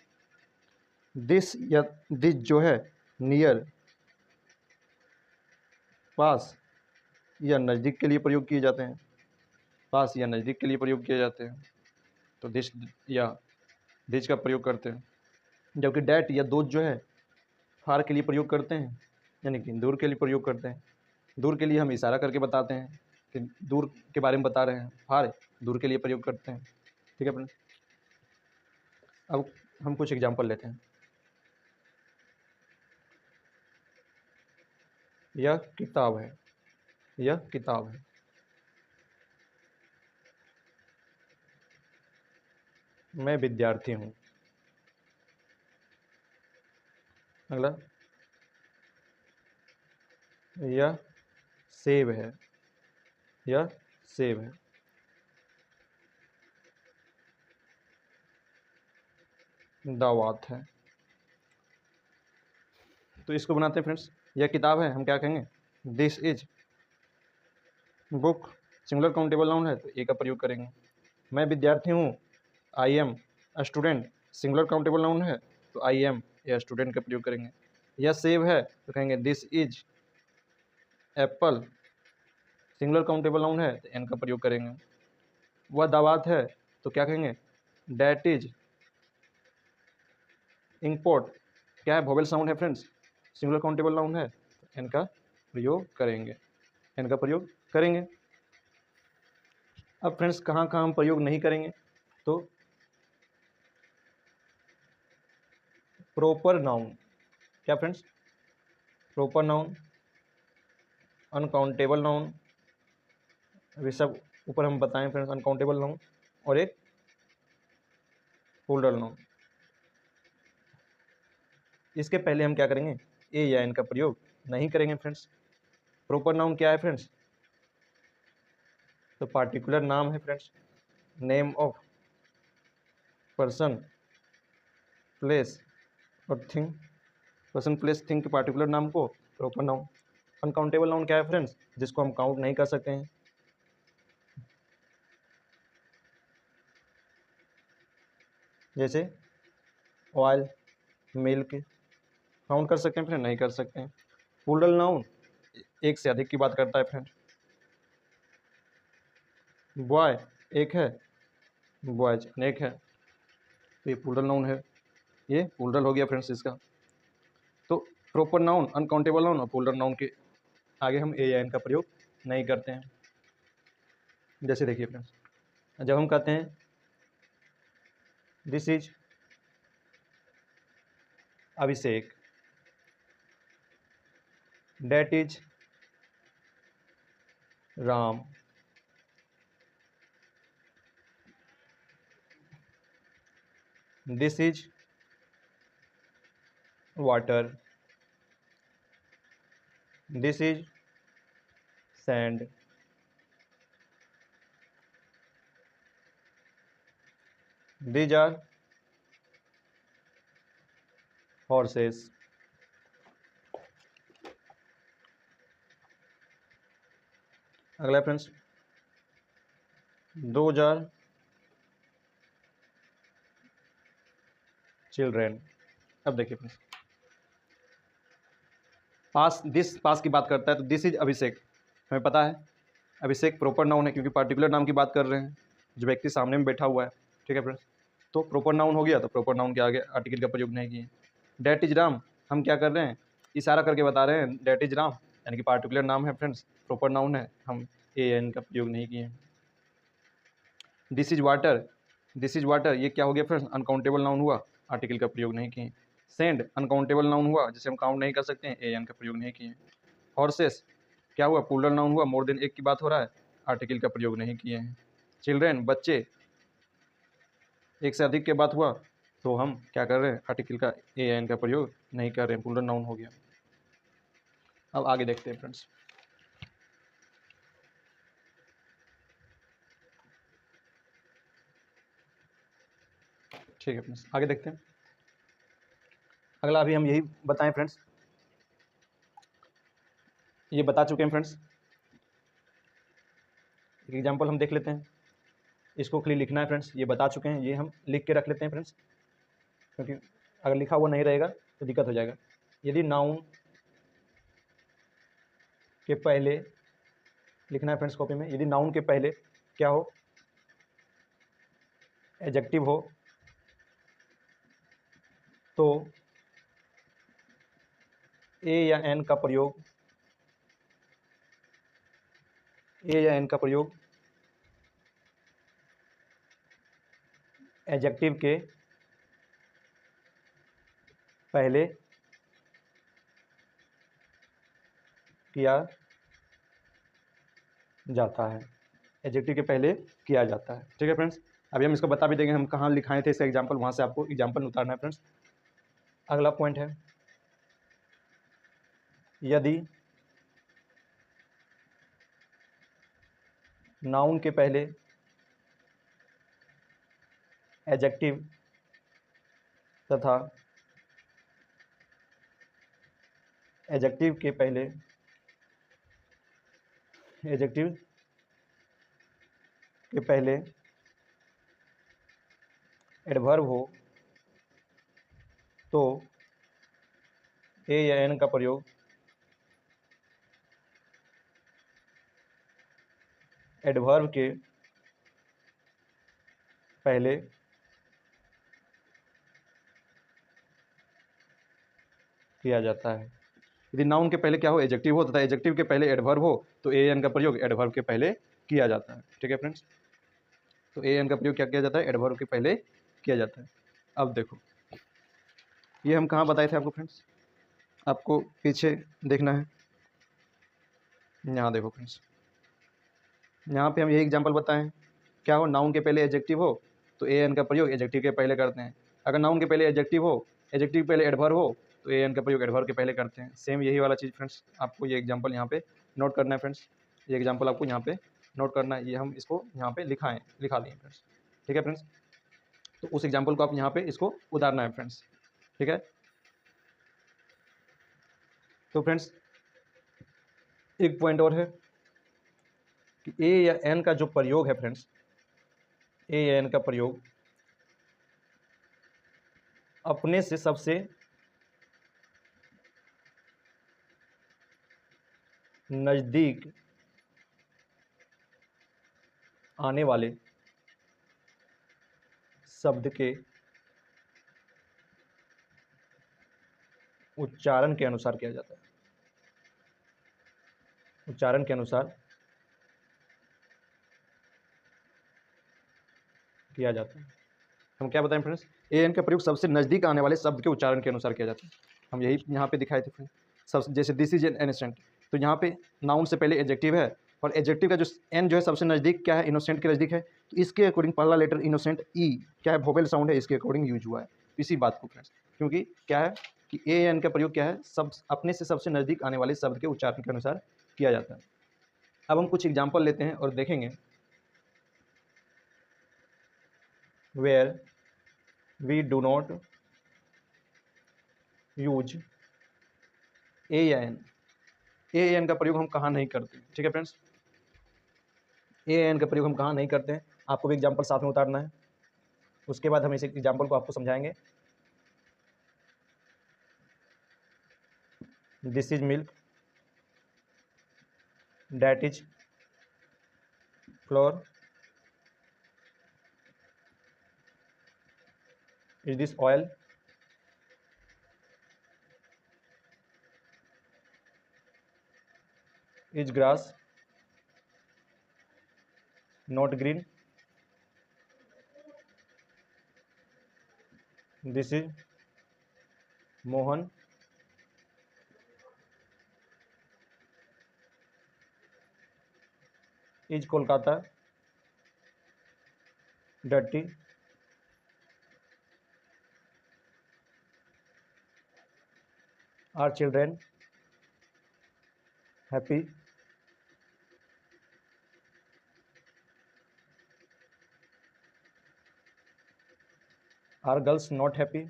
दिस या दिस जो है नियर, पास या नज़दीक के लिए प्रयोग किए जाते हैं, पास या नज़दीक के लिए प्रयोग किए जाते हैं, तो दिस या दिस का प्रयोग करते हैं। जबकि डैट या दोज जो है फार के लिए प्रयोग करते हैं, यानी कि दूर के लिए प्रयोग करते हैं। दूर के लिए हम इशारा करके बताते हैं कि दूर के बारे में बता रहे हैं, फार दूर के लिए प्रयोग करते हैं। ठीक है फ्रेंड, अब हम कुछ एग्जांपल लेते हैं। यह किताब है, यह किताब है, मैं विद्यार्थी हूँ। अगला, यह सेब है, यह सेब है, दावत है। तो इसको बनाते हैं फ्रेंड्स। यह किताब है, हम क्या कहेंगे, this is book. Singular countable noun है तो ए का प्रयोग करेंगे। मैं विद्यार्थी हूँ, I am a student. Singular countable noun है तो आई एम या स्टूडेंट का प्रयोग करेंगे। यह सेब है तो कहेंगे this is Apple. Singular countable noun है तो एन का प्रयोग करेंगे। वह दावत है तो क्या कहेंगे, डैट इज इंपोर्ट। क्या है, वोवेल साउंड है फ्रेंड्स, सिंगुलर काउंटेबल नाउन है तो एन का प्रयोग करेंगे, एन का प्रयोग करेंगे। अब फ्रेंड्स कहाँ कहाँ हम प्रयोग नहीं करेंगे, तो प्रॉपर नाउन। क्या friends, proper noun, uncountable noun, अभी सब ऊपर हम बताएं फ्रेंड्स, अनकाउंटेबल नाउन और एक प्लूरल नाउन। इसके पहले हम क्या करेंगे, ए या एन का प्रयोग नहीं करेंगे फ्रेंड्स। प्रॉपर नाउन क्या है फ्रेंड्स, तो पार्टिकुलर नाम है friends, name of person place और थिंग। पर्सन प्लेस थिंग के पार्टिकुलर नाम को प्रॉपर नाउन। अनकाउंटेबल नाउन क्या है फ्रेंड्स, जिसको हम काउंट नहीं कर सकते हैं, जैसे ऑयल, मिल्क, काउंट कर सकते हैं फ्रेंड, नहीं कर सकते हैं। प्लूरल नाउन एक से अधिक की बात करता है फ्रेंड। बॉय एक है, बॉयज अनेक है, तो ये प्लूरल नाउन है, ये प्लूरल हो गया फ्रेंड्स इसका। तो प्रॉपर नाउन, अनकाउंटेबल नाउन और प्लूरल नाउन के आगे हम ए या एन का प्रयोग नहीं करते हैं। जैसे देखिए फ्रेंड्स, जब हम कहते हैं this is Abhishek, that is Ram, this is water, this is sand, these are horses। अगला फ्रेंड्स, those are children। अब देखिए फ्रेंड्स, पास, दिस पास की बात करता है तो दिस इज अभिषेक, हमें पता है अभिषेक प्रॉपर नाउन है क्योंकि पार्टिकुलर नाम की बात कर रहे हैं, जो व्यक्ति सामने में बैठा हुआ है। ठीक है फ्रेंड्स, तो प्रॉपर नाउन हो गया, तो प्रॉपर नाउन के आगे आर्टिकल का प्रयोग नहीं किए। डेट इज राम, हम क्या कर रहे हैं, इशारा करके बता रहे हैं डेट इज राम, यानी कि पार्टिकुलर नाम है फ्रेंड्स, प्रॉपर नाउन है, हम ए एन का प्रयोग नहीं किए। This is water, this is water ये क्या हो गया फ्रेंड्स, अनकाउंटेबल नाउन हुआ, आर्टिकल का प्रयोग नहीं किए। सेंड अनकाउंटेबल नाउन हुआ, जिसे हम काउंट नहीं कर सकते हैं, ए एन का प्रयोग नहीं किए। हॉर्सेस क्या हुआ, प्लूरल नाउन हुआ, मोर देन एक की बात हो रहा है, आर्टिकल का प्रयोग नहीं किए हैं। चिल्ड्रेन बच्चे, एक से अधिक की बात हुआ तो हम क्या कर रहे हैं, आर्टिकल का ए एन का प्रयोग नहीं कर रहे हैं, प्लूरल नाउन हो गया। अब आगे देखते हैं फ्रेंड्स, ठीक है फ्रेंड्स, आगे देखते हैं। अगला अभी हम यही बताएं फ्रेंड्स, ये बता चुके हैं फ्रेंड्स, एक एग्जांपल हम देख लेते हैं, इसको खाली लिखना है फ्रेंड्स, ये बता चुके हैं, ये हम लिख के रख लेते हैं फ्रेंड्स, क्योंकि अगर लिखा हुआ नहीं रहेगा तो दिक्कत हो जाएगा। यदि नाउन के पहले लिखना है फ्रेंड्स कॉपी में, यदि नाउन के पहले क्या हो, एडजेक्टिव हो, तो ए या एन का प्रयोग, ए या एन का प्रयोग एडजेक्टिव के पहले किया जाता है, एडजेक्टिव के पहले किया जाता है। ठीक है फ्रेंड्स, अभी हम इसको बता भी देंगे, हम कहाँ लिखाए थे इसका एग्जाम्पल, वहाँ से आपको एग्जाम्पल उतारना है फ्रेंड्स। अगला पॉइंट है, यदि नाउन के पहले एडजेक्टिव तथा एडजेक्टिव के पहले एडजेक्टिव के पहले एडवर्ब हो तो ए या एन का प्रयोग एडवर्ब के पहले किया जाता है। यदि नाउन के पहले क्या हो, एडजेक्टिव हो, तथा एडजेक्टिव के पहले एडवर्ब हो तो ए एन का प्रयोग एडवर्ब के पहले किया जाता है। ठीक है फ्रेंड्स, तो ए एन का प्रयोग क्या किया जाता है, एडवर्ब के पहले किया जाता है। अब देखो ये हम कहाँ बताए थे आपको फ्रेंड्स, आपको पीछे देखना है। यहाँ देखो फ्रेंड्स, यहाँ पे हम यही एग्जांपल बताए हैं। क्या हो, नाउन के पहले एडजेक्टिव हो तो ए एन का प्रयोग एडजेक्टिव के पहले करते हैं। अगर नाउन के पहले एडजेक्टिव हो, एडजेक्टिव के पहले एडवर्ब हो तो ए एन का प्रयोग एडवर्ब के पहले करते हैं। सेम यही वाला चीज़ फ्रेंड्स, आपको ये एग्जांपल यहाँ पे नोट करना है फ्रेंड्स। ये एग्जांपल आपको यहाँ पे नोट करना है, ये हम इसको यहाँ पे लिखा दिए फ्रेंड्स। ठीक है फ्रेंड्स, तो उस एग्जाम्पल को आप यहाँ पे इसको उतारना है फ्रेंड्स। ठीक है, तो फ्रेंड्स एक पॉइंट और है कि ए या एन का जो प्रयोग है फ्रेंड्स, ए या एन का प्रयोग अपने से सबसे नज़दीक आने वाले शब्द के उच्चारण के अनुसार किया जाता है। उच्चारण के अनुसार किया जाता है। हम क्या बताएं फ्रेंड्स, ए एन का प्रयोग सबसे नज़दीक आने वाले शब्द के उच्चारण के अनुसार किया जाता है। हम यही यहाँ पे दिखाए थे फ्रेंड्स। सब जैसे दिस इज एन इनोसेंट, तो यहाँ पे नाउन से पहले एडजेक्टिव है और एडजेक्टिव का जो एन जो है सबसे नज़दीक क्या है, इनोसेंट के नज़दीक है, तो इसके अकॉर्डिंग पहला लेटर इनोसेंट ई क्या है, वोवेल साउंड है, इसके अकॉर्डिंग यूज हुआ है। इसी बात को फ्रेंड्स, क्योंकि क्या है कि ए एन का प्रयोग क्या है, सब अपने से सबसे नज़दीक आने वाले शब्द के उच्चारण के अनुसार किया जाता है। अब हम कुछ एग्जाम्पल लेते हैं और देखेंगे where we do not use ए या एन। ए एन का प्रयोग हम कहाँ नहीं करते। ठीक है फ्रेंड्स, ए एन का प्रयोग हम कहाँ नहीं करते हैं, आपको भी एग्जाम्पल साथ में उतारना है। उसके बाद हम इस एग्जाम्पल को आपको समझाएंगे। This is milk, that is floor, is this oil, is grass not green, this is Mohan, is Kolkata dirty, are children happy, are girls not happy,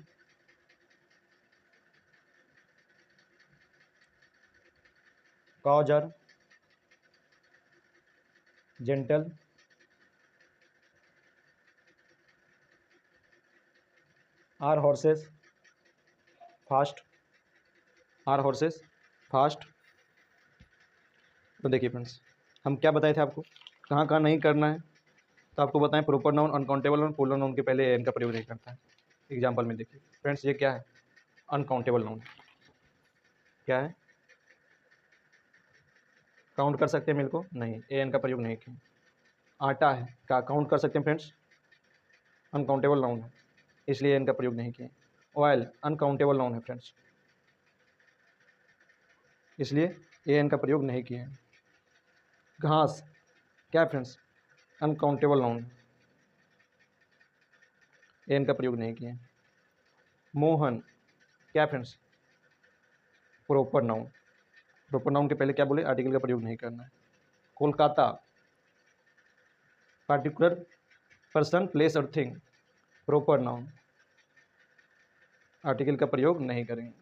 cows are gentle, are horses fast, are horses fast। तो देखिए friends, हम क्या बताए थे आपको, कहाँ कहाँ नहीं करना है, तो आपको बताएं proper noun, uncountable noun, plural noun के पहले एन का प्रयोग नहीं करता है। एग्जाम्पल में देखिए फ्रेंड्स, ये क्या है, अनकाउंटेबल नाउन। क्या है, काउंट कर सकते हैं मिल्क को, नहीं, ए एन का प्रयोग नहीं किया। आटा है, क्या काउंट कर सकते हैं फ्रेंड्स, अनकाउंटेबल नाउन है, इसलिए एन का प्रयोग नहीं किया। ऑयल अनकाउंटेबल नाउन है फ्रेंड्स, इसलिए ए एन का प्रयोग नहीं किया है। घास क्या है friends, uncountable noun, A N का प्रयोग नहीं किया है। मोहन क्या है friends, proper noun, proper noun के पहले क्या बोले, आर्टिकल का प्रयोग नहीं करना है। कोलकाता पार्टिकुलर पर्सन प्लेस और थिंग, प्रॉपर नाउन, आर्टिकल का प्रयोग नहीं करेंगे।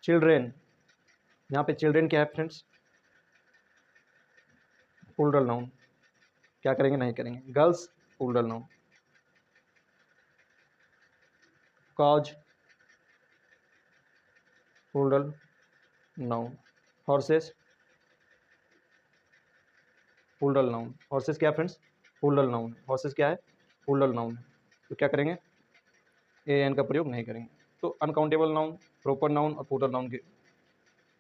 चिल्ड्रेन, यहाँ पे चिल्ड्रेन क्या है फ्रेंड्स, प्लूरल नाउन, क्या करेंगे, नहीं करेंगे। Girls plural noun. Cows plural noun. Horses plural noun. Horses क्या है फ्रेंड्स, प्लूरल नाउन। हॉर्सेस क्या है, प्लूरल नाउन। तो क्या करेंगे, ए एन का प्रयोग नहीं करेंगे। तो अनकाउंटेबल नाउन, प्रॉपर नाउन और प्लूरल नाउन के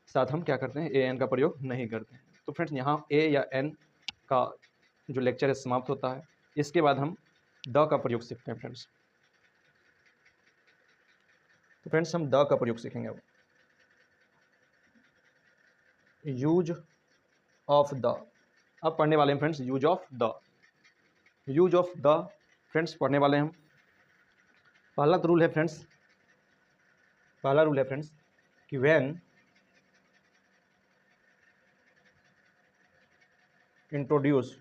साथ हम क्या करते हैं, ए एन का प्रयोग नहीं करते हैं। तो फ्रेंड्स यहाँ ए या एन का जो लेक्चर है समाप्त होता है। इसके बाद हम द का प्रयोग सीखते हैं फ्रेंड्स। तो फ्रेंड्स हम द का प्रयोग सीखेंगे अब। यूज ऑफ द, अब पढ़ने वाले हैं friends use of the. Use of the friends पढ़ने वाले हैं हम। पहला रूल है फ्रेंड्स, पहला रूल है फ्रेंड्स कि when introduce,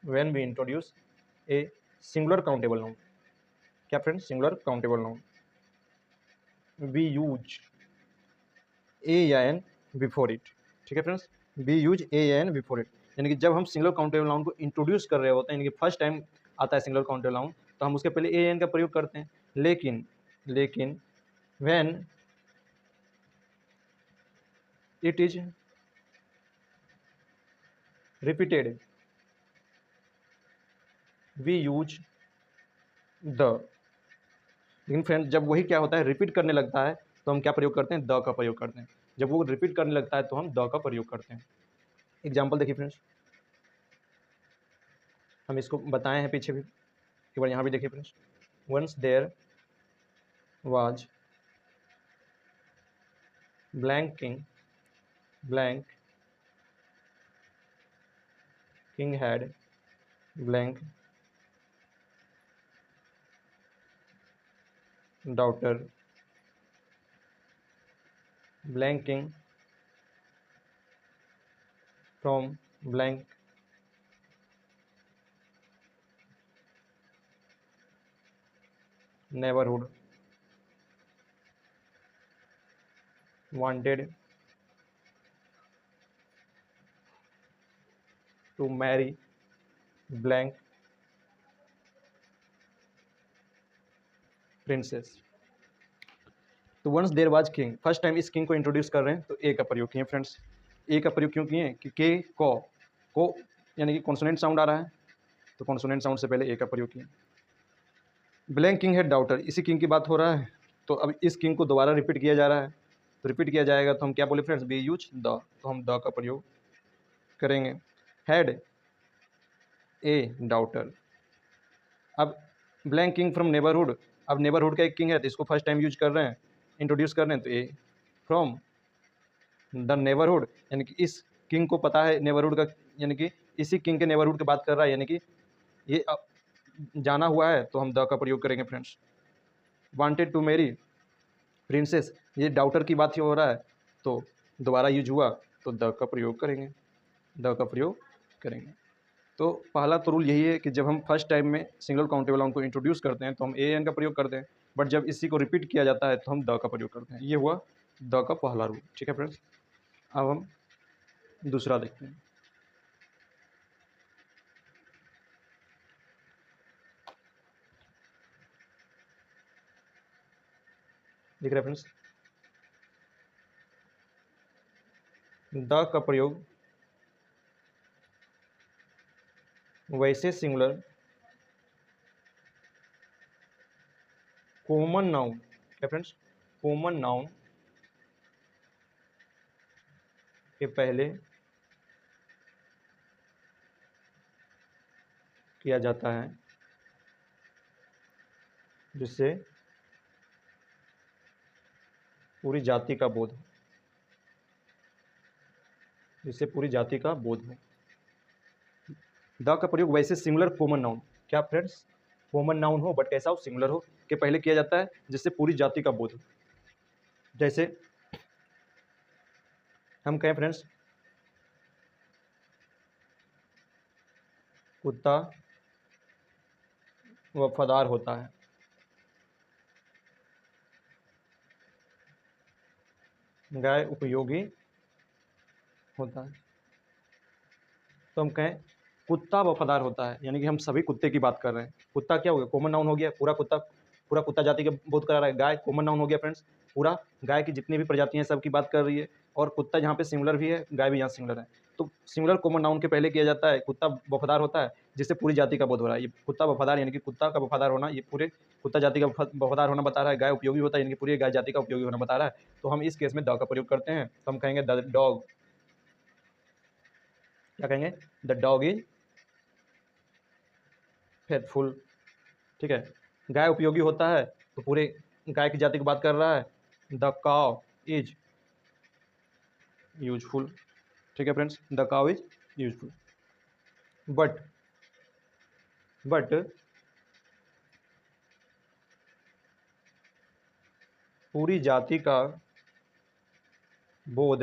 when we introduce a singular countable noun, क्या friends, singular countable noun, we use a या एन बिफोर इट। ठीक है फ्रेंड्स, वी यूज ए या एन बिफोर इट, यानी कि जब हम सिंगुलर काउंटेबल नाउन को इंट्रोड्यूस कर रहे होते हैं, यानी कि फर्स्ट टाइम आता है सिंगुलर काउंटेबल नाउन, तो हम उसके पहले ए एन का प्रयोग करते हैं। लेकिन when it is repeated we use the. लेकिन फ्रेंड्स जब वही क्या होता है, रिपीट करने लगता है, तो हम क्या प्रयोग करते हैं, द का प्रयोग करते हैं। जब वो रिपीट करने लगता है तो हम द का प्रयोग करते हैं। एग्जाम्पल देखिए फ्रेंड्स, हम इसको बताए हैं पीछे भी, एक बार यहाँ भी देखिए friends. Once there was blank king had blank daughter, blank king from blank neighbourhood, wanted to marry blank princess। तो once there was king, first time इस किंग को इंट्रोड्यूस कर रहे हैं तो ए का प्रयोग किए फ्रेंड्स। ए का प्रयोग क्यों किए कि के को यानी कि कॉन्सोनेंट साउंड आ रहा है, तो कॉन्सोनेंट साउंड से पहले ए का प्रयोग किए। ब्लैंक किंग है डाउटर, इसी किंग की बात हो रहा है, तो अब इस किंग को दोबारा रिपीट किया जा रहा है, तो रिपीट किया जाएगा तो हम क्या बोले फ्रेंड्स, बी यूज द, तो हम द का प्रयोग करेंगे। हैड ए डाउटर, अब ब्लैंक किंग फ्रॉम नेबरहुड, अब नेबरहुड का एक किंग है तो इसको फर्स्ट टाइम यूज कर रहे हैं, इंट्रोड्यूस कर रहे हैं, तो ए फ्रॉम द नेबरहुड, यानी कि इस किंग को पता है नेबरहुड का, यानी कि इसी किंग के नेबरहुड की बात कर रहा है, यानी कि ये जाना हुआ है, तो हम द का प्रयोग करेंगे friends. Wanted to marry princess, ये डाउटर की बात ही हो रहा है, तो दोबारा यूज हुआ तो द का प्रयोग करेंगे, द का प्रयोग करेंगे। तो पहला तो रूल यही है कि जब हम फर्स्ट टाइम में सिंगल काउंटेबल नाउन को इंट्रोड्यूस करते हैं तो हम ए एन का प्रयोग करते हैं, बट जब इसी को रिपीट किया जाता है तो हम द का प्रयोग करते हैं। ये हुआ द का पहला रूल। ठीक है फ्रेंड्स, अब हम दूसरा देखते हैं। दिख रहा है फ्रेंड्स, द का प्रयोग वैसे सिंगुलर कॉमन नाउन, क्या फ्रेंड्स, कॉमन नाउन के पहले किया जाता है, जिससे पूरी जाति का बोध हो, जिससे पूरी जाति का बोध हो। द का प्रयोग वैसे सिंगुलर कॉमन नाउन, क्या फ्रेंड्स, कॉमन नाउन हो बट कैसा हो, सिंगुलर हो, के पहले किया जाता है जिससे पूरी जाति का बोध हो। जैसे हम कहें फ्रेंड्स, कुत्ता वफादार होता है, गाय उपयोगी होता है। तो हम कहें कुत्ता वफादार होता है, यानी कि हम सभी कुत्ते की बात कर रहे हैं। कुत्ता क्या हो गया, कॉमन नाउन हो गया, पूरा कुत्ता जाति के बोध करा रहा है। गाय कॉमन नाउन हो गया फ्रेंड्स, पूरा गाय की जितनी भी प्रजातियां हैं सब की बात कर रही है। और कुत्ता यहाँ पे सिंगुलर भी है, गाय भी यहाँ सिंगुलर है। तो सिंगुलर कॉमन नाउन के पहले किया जाता है कुत्ता वफादार होता है, जिससे पूरी जाति का बोध हो रहा है। ये कुत्ता वफादार यानी कि कुत्ता का वफादार होना, ये पूरे कुत्ता जाति का वफादार होना बता रहा है। गाय उपयोगी होता है यानी कि पूरी गाय जाति का उपयोगी होना बता रहा है। तो हम इस केस में द का प्रयोग करते हैं, तो हम कहेंगे द डॉग, क्या कहेंगे, द डॉग इज फेथफुल। ठीक है, गाय उपयोगी होता है तो पूरे गाय की जाति की बात कर रहा है। द काव इज यूजफुल। ठीक है फ्रेंड्स, द काव इज यूजफुल। बट पूरी जाति का बोध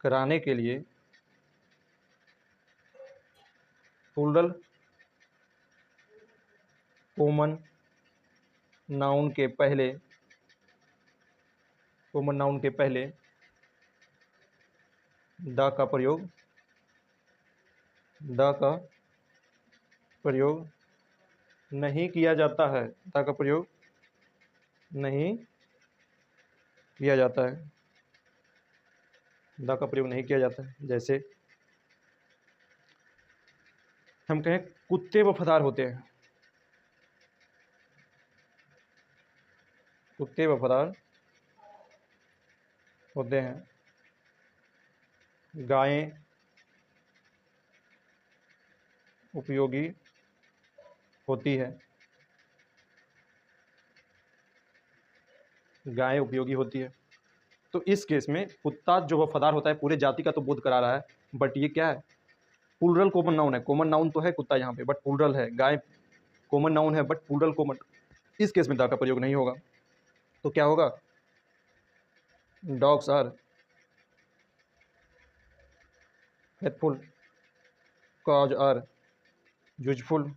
कराने के लिए प्लूरल कॉमन नाउन के पहले द का प्रयोग नहीं किया जाता है। द का प्रयोग नहीं किया जाता है। द का प्रयोग नहीं किया जाता है। जैसे हम कहें कुत्ते वफादार होते हैं, कुत्ते वफादार होते हैं। गायें उपयोगी होती है, गायें उपयोगी होती है। तो इस केस में कुत्ता जो वफादार होता है पूरे जाति का तो बोध करा रहा है, बट ये क्या है, प्लूरल कॉमन नाउन है। कॉमन नाउन तो है कुत्ता यहाँ पे, बट प्लूरल है। गाय कॉमन नाउन है बट प्लूरल कॉमन, इस केस में द का प्रयोग नहीं होगा। तो क्या होगा, dogs are faithful, cows are useful,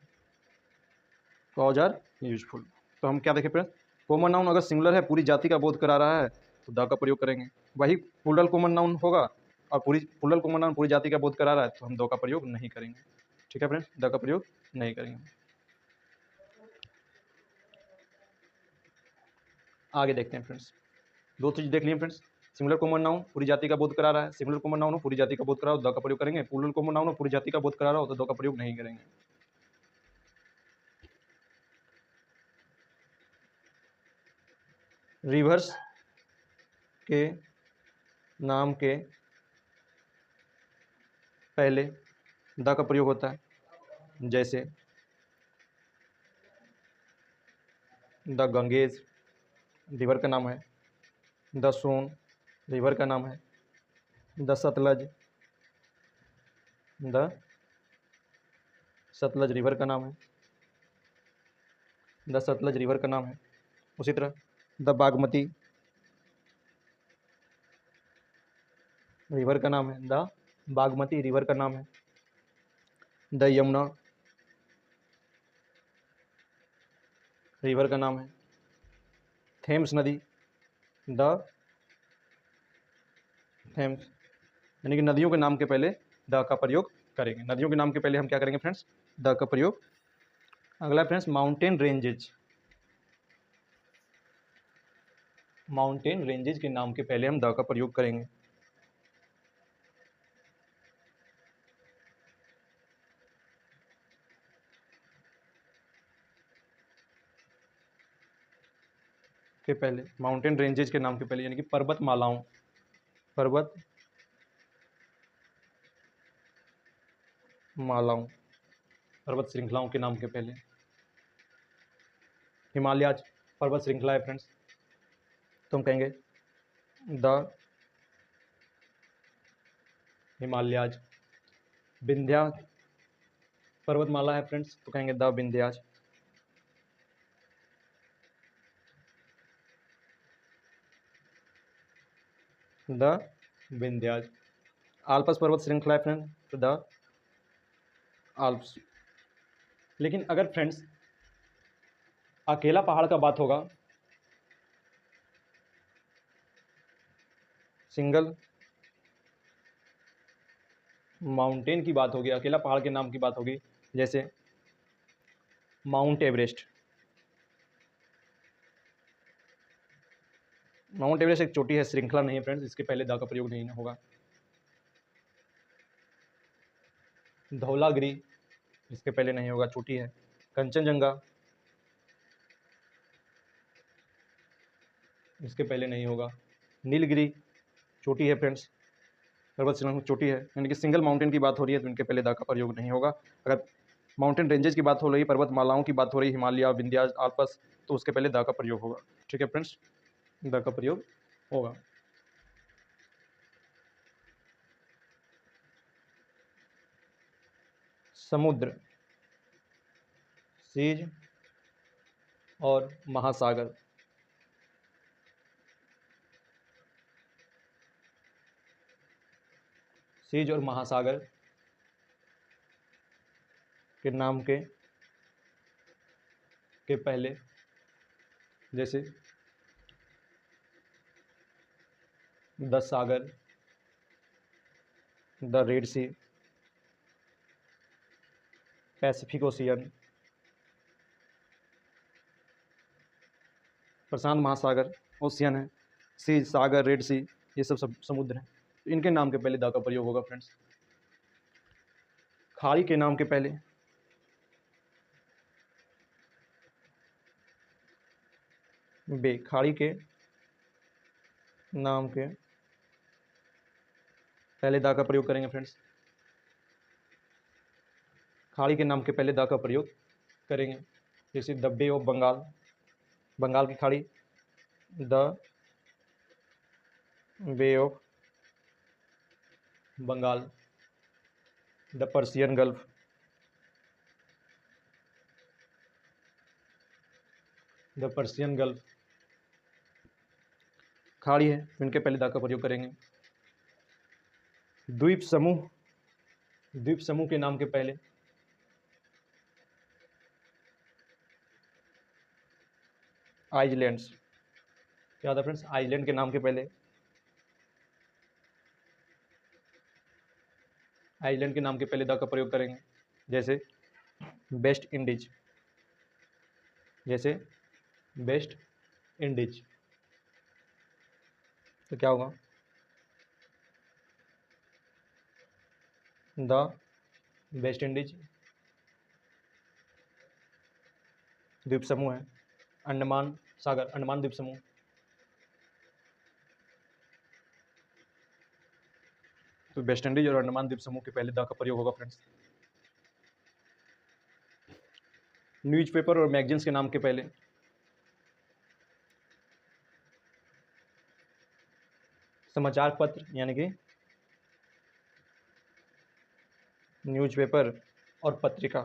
cows are useful. तो हम क्या देखें फ्रेंड्स, कॉमन नाउन अगर सिंगुलर है पूरी जाति का बोध करा रहा है तो द का प्रयोग करेंगे। वही प्लूरल कॉमन नाउन होगा और प्लूरल कॉमन नाउन पूरी जाति का बोध करा रहा है तो हम द का प्रयोग नहीं करेंगे। ठीक है फ्रेंड्स, द का प्रयोग नहीं करेंगे। आगे देखते हैं फ्रेंड्स, दो चीज देख लिए फ्रेंड्स, सिंगुलर कॉमन नाउन पूरी जाति का बोध करा रहा है, सिंगुलर कॉमन नाउन हो पूरी जाति का बोध करा हो द का प्रयोग करेंगे। प्लूरल कॉमन नाउन हो पूरी जाति का बोध करा रहा हो तो द का प्रयोग नहीं करेंगे। रिवर्स के नाम के पहले द का प्रयोग होता है, जैसे द गंगेज रिवर का नाम है, द सोन रिवर का नाम है, द सतलज रिवर का नाम है, द सतलज रिवर का नाम है। उसी तरह द बागमती रिवर का नाम है, द बागमती रिवर का नाम है, द यमुना रिवर का नाम है, थेम्स नदी, द थेम्स, यानी कि नदियों के नाम के पहले द का प्रयोग करेंगे। नदियों के नाम के पहले हम क्या करेंगे फ्रेंड्स, द का प्रयोग। अगला friends mountain ranges, mountain ranges के नाम के पहले हम द का प्रयोग करेंगे। के पहले माउंटेन रेंजेज के नाम के पहले, यानी कि पर्वतमालाओं, पर्वत मालाओं, पर्वत श्रृंखलाओं के नाम के पहले हिमालयाज पर्वत श्रृंखला है फ्रेंड्स, तो हम कहेंगे द हिमालयाज। विंध्या पर्वतमाला है फ्रेंड्स, तो कहेंगे the Vindhyas. The Vindhyas. Alps पर्वत श्रृंखला है फ्रेंड, तो द आल्प्स। लेकिन अगर फ्रेंड्स अकेला पहाड़ का बात होगा सिंगल माउंटेन की बात होगी, अकेला पहाड़ के नाम की बात होगी, जैसे माउंट एवरेस्ट। माउंट एवरेस्ट एक चोटी है, श्रृंखला नहीं है फ्रेंड्स, इसके पहले द का प्रयोग नहीं होगा। धौलागिरी, इसके पहले नहीं होगा, चोटी है। कंचनजंगा, इसके पहले नहीं होगा। नीलगिरी, चोटी है फ्रेंड्स, पर्वत श्रृंखला चोटी है, यानी कि सिंगल माउंटेन की बात हो रही है तो इनके पहले द का प्रयोग नहीं होगा। अगर माउंटेन रेंजेस की बात हो रही है, पर्वतमालाओं की बात हो रही है, हिमालय, विंध्या, आल्पस, तो उसके पहले द का प्रयोग होगा। ठीक है फ्रेंड्स, द का प्रयोग होगा। समुद्र, सीज और महासागर। सीज और महासागर के नाम के पहले, जैसे द सागर, the Red Sea, Pacific Ocean, प्रशांत महासागर ओशियन है, सी सागर, रेड सी, ये सब समुद्र हैं। तो इनके नाम के पहले द का प्रयोग होगा फ्रेंड्स। खाड़ी के नाम के पहले, बे, खाड़ी के नाम के पहले द का प्रयोग करेंगे फ्रेंड्स। खाड़ी के नाम के पहले द का प्रयोग करेंगे, जैसे the bay of Bengal, Bengal की खाड़ी, the bay of Bengal, the Persian gulf, the Persian gulf खाड़ी है, तो इनके पहले द का प्रयोग करेंगे। द्वीप समूह, द्वीप समूह के नाम के पहले, आइलैंड्स, क्या था फ्रेंड्स, आइलैंड के नाम के पहले, आइलैंड के नाम के पहले द का प्रयोग करेंगे, जैसे वेस्ट इंडीज, जैसे वेस्ट इंडीज, तो क्या होगा, द वेस्ट इंडीज द्वीप समूह है। अंडमान सागर, अंडमान द्वीप समूह, तो वेस्ट इंडीज और अंडमान द्वीप समूह के पहले द का प्रयोग होगा फ्रेंड्स। न्यूज़पेपर और मैगजीन्स के नाम के पहले, समाचार पत्र यानी कि न्यूज़पेपर और पत्रिका,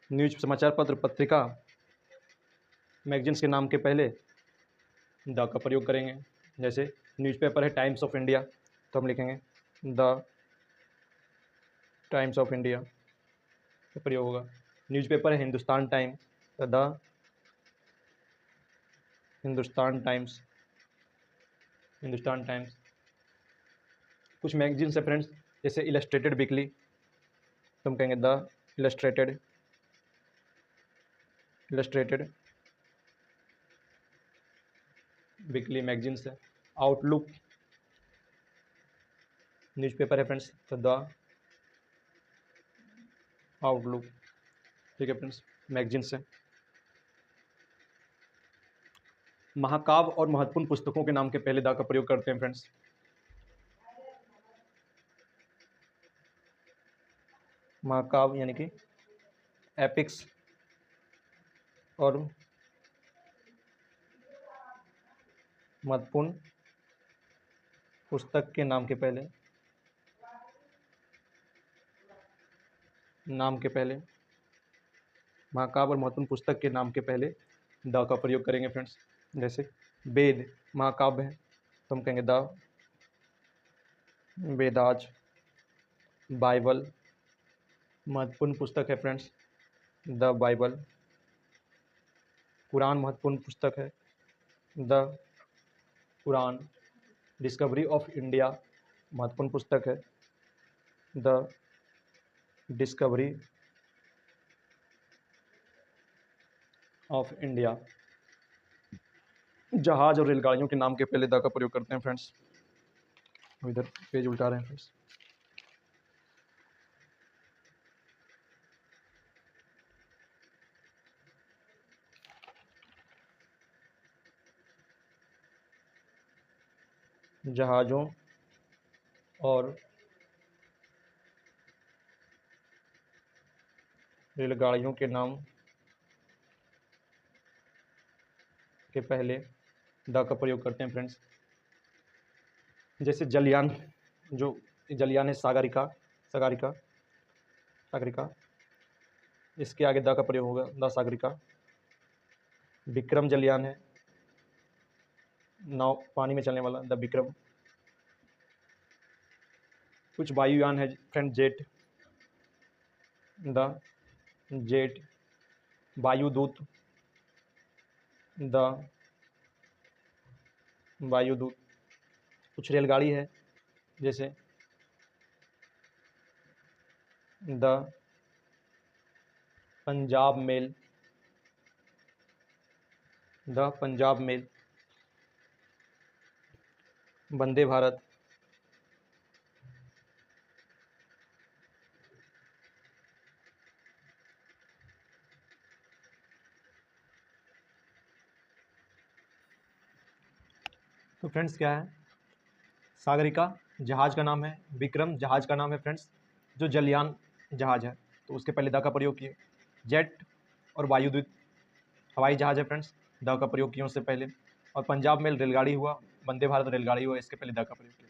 न्यूज समाचार पत्र, पत्रिका, मैगजीन्स के नाम के पहले द का प्रयोग करेंगे। जैसे न्यूज़पेपर है टाइम्स ऑफ इंडिया, तो हम लिखेंगे द टाइम्स ऑफ इंडिया का प्रयोग होगा। न्यूज़पेपर है हिंदुस्तान टाइम, तो the Hindustan times, Hindustan times. कुछ मैगजीन्स है फ्रेंड्स, जैसे इलस्ट्रेटेड वीकली, तो हम कहेंगे the illustrated, illustrated weekly magazines है। आउटलुक न्यूज़पेपर है फ्रेंड्स, तो द आउटलुक, ठीक है फ्रेंड्स, मैगजीन्स है। महाकाव्य और महत्वपूर्ण पुस्तकों के नाम के पहले द का प्रयोग करते हैं फ्रेंड्स। महाकाव्य यानी कि एपिक्स और महत्वपूर्ण पुस्तक के नाम के पहले, नाम के पहले, महाकाव्य और महत्वपूर्ण पुस्तक के नाम के पहले द का प्रयोग करेंगे फ्रेंड्स। जैसे वेद महाकाव्य है, तो हम कहेंगे द वेदाज। बाइबल महत्वपूर्ण पुस्तक है फ्रेंड्स, द बाइबल, कुरान महत्वपूर्ण पुस्तक है, the Quran, discovery of India महत्वपूर्ण पुस्तक है, द डिस्कवरी ऑफ इंडिया। जहाज और रेलगाड़ियों के नाम के पहले द का प्रयोग करते हैं फ्रेंड्स। इधर पेज उल्टा रहे हैं फ्रेंड्स। जहाज़ों और रेलगाड़ियों के नाम के पहले द का प्रयोग करते हैं फ्रेंड्स। जैसे जलयान, जो जलयान है सागरिका, सागरिका, सागरिका, इसके आगे द का प्रयोग होगा, द सागरिका। विक्रम जलयान है, नाव पानी में चलने वाला, द विक्रम। कुछ वायुयान है friend, jet, the jet. Vayudoot, the Vayudoot. कुछ रेलगाड़ी है जैसे the Punjab mail, the Punjab mail. Vande Bharat, तो फ्रेंड्स क्या है, सागरिका जहाज का नाम है, विक्रम जहाज का नाम है फ्रेंड्स, जो जलयान जहाज है तो उसके पहले द का प्रयोग किए। जेट और वायुदूत हवाई जहाज है फ्रेंड्स, द का प्रयोग किए उससे पहले। और पंजाब मेल रेलगाड़ी हुआ, वंदे भारत रेलगाड़ी हुआ, इसके पहले द का प्रयोग किया।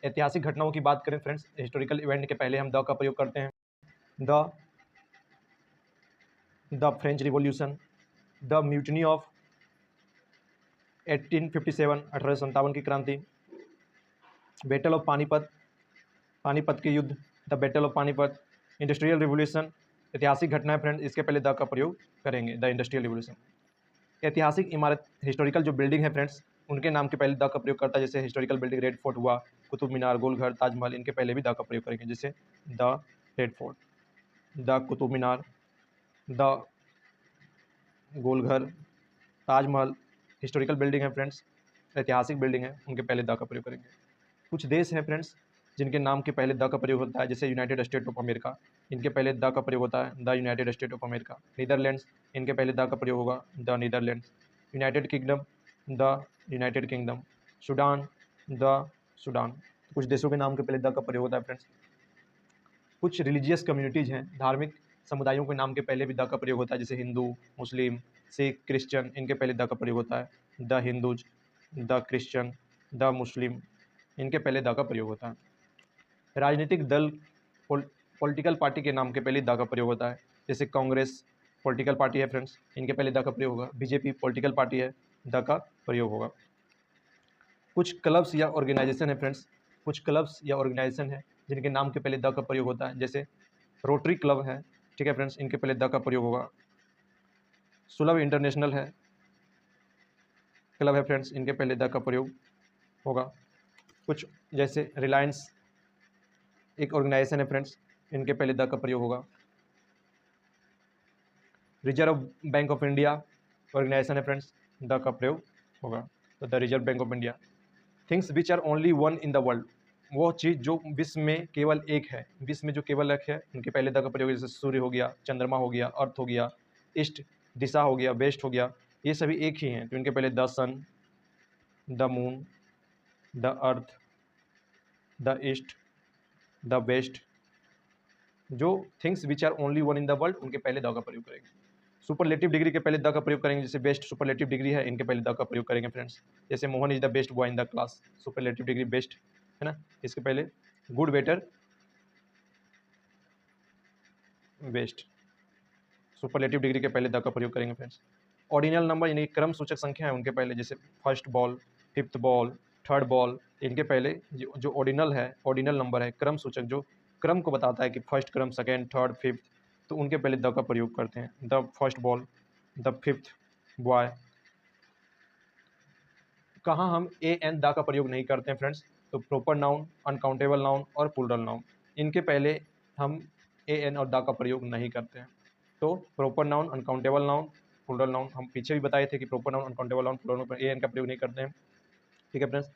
ऐतिहासिक घटनाओं की बात करें फ्रेंड्स, हिस्टोरिकल इवेंट के पहले हम द का प्रयोग करते हैं। The French revolution, the mutiny of 1857, 1857 की क्रांति, बैटल ऑफ पानीपत, पानीपत के युद्ध, the battle of Panipat. Industrial revolution, ऐतिहासिक घटना है फ्रेंड, इसके पहले द का प्रयोग करेंगे, द इंडस्ट्रियल रिवोल्यूशन। ऐतिहासिक इमारत, हिस्टोरिकल जो बिल्डिंग है फ्रेंड्स, उनके नाम के पहले द का प्रयोग करता है, जैसे हिस्टोरिकल बिल्डिंग रेड फोर्ट हुआ, कुतुब मीनार, गोलघर, ताजमहल, इनके पहले भी द का प्रयोग करेंगे, जैसे the red fort, the Qutub Minar, the Golghar, Taj Mahal. Historical building है फ्रेंड्स, ऐतिहासिक बिल्डिंग है, उनके पहले द का प्रयोग करेंगे। कुछ देश हैं फ्रेंड्स जिनके नाम के पहले द का प्रयोग होता है, जैसे यूनाइटेड स्टेट ऑफ अमेरिका, इनके पहले द का प्रयोग होता है, the United state of America. Netherlands, इनके पहले द का प्रयोग होगा, the Netherlands. United kingdom, the United kingdom. Sudan, the Sudan. कुछ देशों के नाम के पहले द का प्रयोग होता है फ्रेंड्स। कुछ रिलीजियस कम्युनिटीज़ हैं, धार्मिक समुदायों के नाम के पहले भी द का प्रयोग होता है, जैसे हिंदू, मुस्लिम, सिख, क्रिश्चियन, इनके पहले द का प्रयोग होता है, the Hindus, the Christian, the Muslim, इनके पहले द का प्रयोग होता है। राजनीतिक दल, पॉलिटिकल पार्टी के नाम के पहले द का प्रयोग होता है, जैसे कांग्रेस पॉलिटिकल पार्टी है फ्रेंड्स, इनके पहले द का प्रयोग होगा। बीजेपी पॉलिटिकल पार्टी है, द का प्रयोग होगा। कुछ क्लब्स या ऑर्गेनाइजेशन है फ्रेंड्स, कुछ क्लब्स या ऑर्गेनाइजेशन है जिनके नाम के पहले द का प्रयोग होता है, जैसे रोटरी क्लब है, ठीक है फ्रेंड्स, इनके पहले द का प्रयोग होगा। सुलभ इंटरनेशनल है, क्लब है फ्रेंड्स, इनके पहले द का प्रयोग होगा। कुछ जैसे रिलायंस एक ऑर्गेनाइजेशन है फ्रेंड्स, इनके पहले द का प्रयोग होगा। Reserve bank of India organisation है फ्रेंड्स, द का प्रयोग होगा, तो the reserve bank of India. Things which are only one in the world, वो चीज़ जो विश्व में केवल एक है, विश्व में जो केवल एक है, उनके पहले द का प्रयोग, जैसे सूर्य हो गया, चंद्रमा हो गया, अर्थ हो गया, ईस्ट दिशा हो गया, वेस्ट हो गया, ये सभी एक ही हैं, तो इनके पहले the sun, the moon, the earth, the east, the west. जो things which are only one in the world, उनके पहले द का प्रयोग करेंगे। सुपरलेटिव डिग्री के पहले द का प्रयोग करेंगे, जैसे बेस्ट सुपरलेटिव डिग्री है, इनके पहले द का प्रयोग करेंगे फ्रेंड्स, जैसे Mohan is the best boy in the class, superlative degree best है ना, इसके पहले good, better, best, superlative degree के पहले द का प्रयोग करेंगे फ्रेंड्स। ऑर्डिनल नंबर यानी क्रम सूचक संख्या है, उनके पहले, जैसे first ball, fifth ball, third ball, इनके पहले जो ऑर्डिनल है, ऑर्डिनल नंबर है, क्रम सूचक जो क्रम को बताता है कि फर्स्ट क्रम, सेकेंड, थर्ड, फिफ्थ, तो उनके पहले द का प्रयोग करते हैं। The first ball, the fifth boy. कहाँ हम ए एन द का प्रयोग नहीं करते हैं फ्रेंड्स? तो प्रॉपर नाउन, अनकाउंटेबल नाउन और प्लूरल नाउन, इनके पहले हम ए एन और द का प्रयोग नहीं करते हैं। तो proper noun, uncountable noun, plural noun, हम पीछे भी बताए थे कि proper noun, uncountable noun, plural noun पर ए एन का प्रयोग नहीं करते हैं। ठीक है फ्रेंड्स।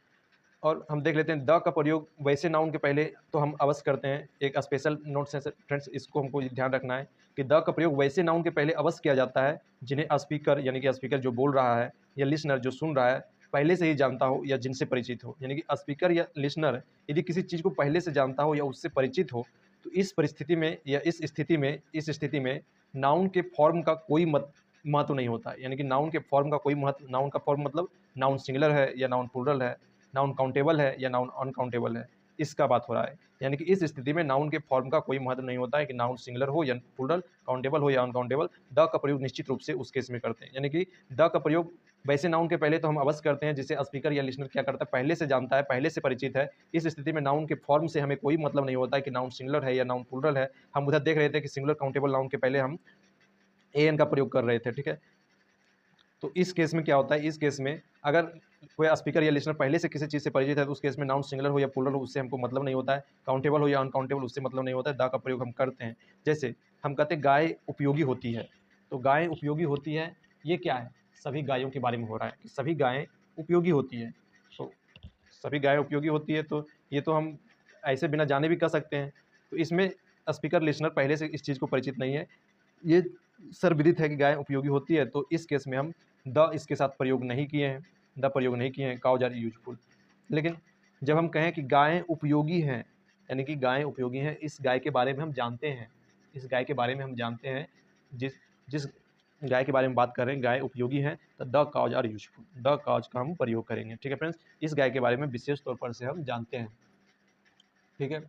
और हम देख लेते हैं द का प्रयोग वैसे नाउन के पहले तो हम अवश्य करते हैं। एक स्पेशल नोट है फ्रेंड्स, इसको हमको ध्यान रखना है कि द का प्रयोग वैसे नाउन के पहले अवश्य किया जाता है जिन्हें स्पीकर, यानी कि स्पीकर जो बोल रहा है या लिसनर जो सुन रहा है पहले से ही जानता हो या जिनसे परिचित हो। यानी कि स्पीकर या लिसनर यदि किसी चीज़ को पहले से जानता हो या उससे परिचित हो तो इस परिस्थिति में या इस स्थिति में नाउन के फॉर्म का कोई महत्व नहीं होता है। यानी कि नाउन के फॉर्म का कोई महत्व, नाउन का फॉर्म मतलब नाउन सिंगुलर है या नाउन प्लूरल है, नाउन काउंटेबल है या नाउन अनकाउंटेबल है, इसका बात हो रहा है। यानी कि इस स्थिति में नाउन के फॉर्म का कोई महत्व नहीं होता है कि नाउन सिंगुलर हो या प्लूरल, काउंटेबल हो या अनकाउंटेबल। द का प्रयोग निश्चित रूप से उस केस में करते हैं। यानी कि द का प्रयोग वैसे नाउन के पहले तो हम अवश्य करते हैं जिसे स्पीकर या लिसनर क्या करता है, पहले से जानता है, पहले से परिचित है। इस स्थिति में नाउन के फॉर्म से हमें कोई मतलब नहीं होता है कि नाउन सिंगुलर है या नाउन प्लूरल है। हम उधर देख रहे थे कि सिंगुलर काउंटेबल नाउन के पहले हम ए एन का प्रयोग कर रहे थे। ठीक है, तो इस केस में क्या होता है, इस केस में अगर कोई स्पीकर या लिसनर पहले से किसी चीज़ से परिचित है तो उस केस में नाउन सिंगुलर हो या प्लूरल हो उससे हमको मतलब नहीं होता है, काउंटेबल हो या अनकाउंटेबल उससे मतलब नहीं होता है। द का प्रयोग हम करते हैं। जैसे हम कहते हैं गाय उपयोगी होती है, तो गाय उपयोगी होती है, ये क्या है, सभी गायों के बारे में हो रहा है कि सभी गायें उपयोगी होती है। तो सभी गायें उपयोगी होती है तो ये तो हम ऐसे बिना जाने भी कर सकते हैं। तो इसमें स्पीकर लिसनर पहले से इस चीज़ को परिचित नहीं है, ये सर्वविदित है कि गाय उपयोगी होती है, तो इस केस में हम द इसके साथ प्रयोग नहीं किए हैं, द प्रयोग नहीं किए हैं, काउज आर यूजफुल। लेकिन जब हम कहें कि गायें उपयोगी हैं, यानी कि गायें उपयोगी हैं, इस गाय के बारे में हम जानते हैं, इस गाय के बारे में हम जानते हैं, जिस जिस गाय के बारे में बात कर रहे हैं गाय उपयोगी है, तो the cows are useful, the cows का हम प्रयोग करेंगे। ठीक है फ्रेंड्स, इस गाय के बारे में विशेष तौर पर से हम जानते हैं। ठीक है,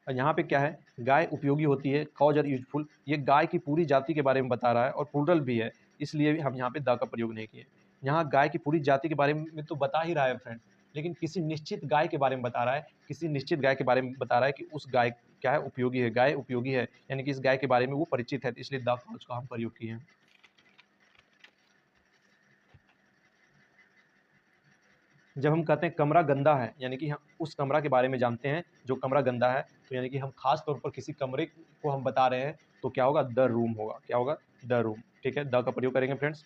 और यहाँ पे क्या है, गाय उपयोगी होती है, कॉज आर यूजफुल, ये गाय की पूरी जाति के बारे में बता रहा है और प्लूरल भी है, इसलिए हम यहाँ पे द का प्रयोग नहीं किए। यहाँ गाय की पूरी जाति के बारे में तो बता ही रहा है फ्रेंड, लेकिन किसी निश्चित गाय के बारे में बता रहा है, किसी निश्चित गाय के बारे में बता रहा है कि उस गाय क्या है, उपयोगी है, गाय उपयोगी है, यानी कि इस गाय के बारे में वो परिचित है, तो इसलिए द कॉज का हम प्रयोग किए हैं। जब हम कहते हैं कमरा गंदा है, यानी कि हम उस कमरा के बारे में जानते हैं जो कमरा गंदा है, तो यानी कि हम खास तौर पर किसी कमरे को हम बता रहे हैं, तो क्या होगा, द रूम होगा, क्या होगा, द रूम। ठीक है, द का प्रयोग करेंगे फ्रेंड्स।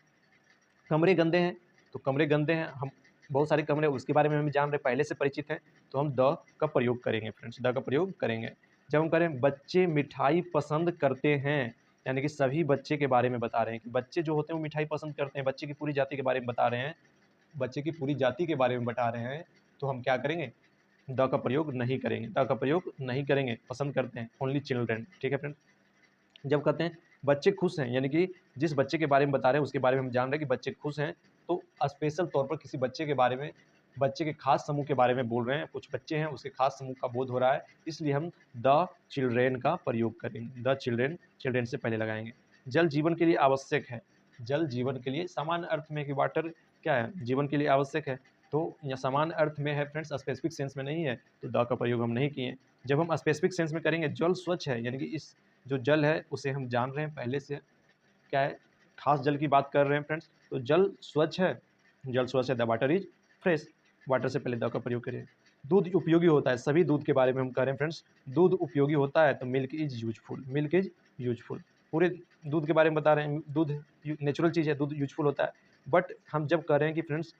कमरे गंदे हैं, तो कमरे गंदे हैं, हम बहुत सारे कमरे उसके बारे में हम जान रहे, पहले से परिचित हैं, तो हम द का प्रयोग करेंगे फ्रेंड्स, द का प्रयोग करेंगे। जब हम करें बच्चे मिठाई पसंद करते हैं, यानी कि सभी बच्चे के बारे में बता रहे हैं कि बच्चे जो होते हैं वो मिठाई पसंद करते हैं, बच्चे की पूरी जाति के बारे में बता रहे हैं, बच्चे की पूरी जाति के बारे में बता रहे हैं, तो हम क्या करेंगे, द का प्रयोग नहीं करेंगे, द का प्रयोग नहीं करेंगे, पसंद करते हैं, ओनली चिल्ड्रेन। ठीक है फ्रेंड। जब कहते हैं बच्चे खुश हैं, यानी कि जिस बच्चे के बारे में बता रहे हैं उसके बारे में हम जान रहे हैं कि बच्चे खुश हैं, तो स्पेशल तौर पर किसी बच्चे के बारे में, बच्चे के खास समूह के बारे में बोल रहे हैं, कुछ बच्चे हैं उसके खास समूह का बोध हो रहा है, इसलिए हम द चिल्ड्रेन का प्रयोग करेंगे, द चिल्ड्रेन, चिल्ड्रेन से पहले लगाएंगे। जल जीवन के लिए आवश्यक है, जल जीवन के लिए सामान्य अर्थ में कि वाटर क्या है, जीवन के लिए आवश्यक है, तो यह समान अर्थ में है फ्रेंड्स, स्पेसिफिक सेंस में नहीं है, तो द का प्रयोग हम नहीं किए। जब हम स्पेसिफिक सेंस में करेंगे, जल स्वच्छ है, यानी कि इस जो जल है उसे हम जान रहे हैं पहले से, क्या है, खास जल की बात कर रहे हैं फ्रेंड्स, तो जल स्वच्छ है, जल स्वच्छ है, the water is fresh, water से पहले द का प्रयोग करिए। दूध उपयोगी होता है, सभी दूध के बारे में हम कह रहे हैं फ्रेंड्स, दूध उपयोगी होता है, तो milk is useful, milk is useful, पूरे दूध के बारे में बता रहे हैं, दूध नेचुरल चीज़ है, दूध यूजफुल होता है। बट हम जब कह रहे हैं कि फ्रेंड्स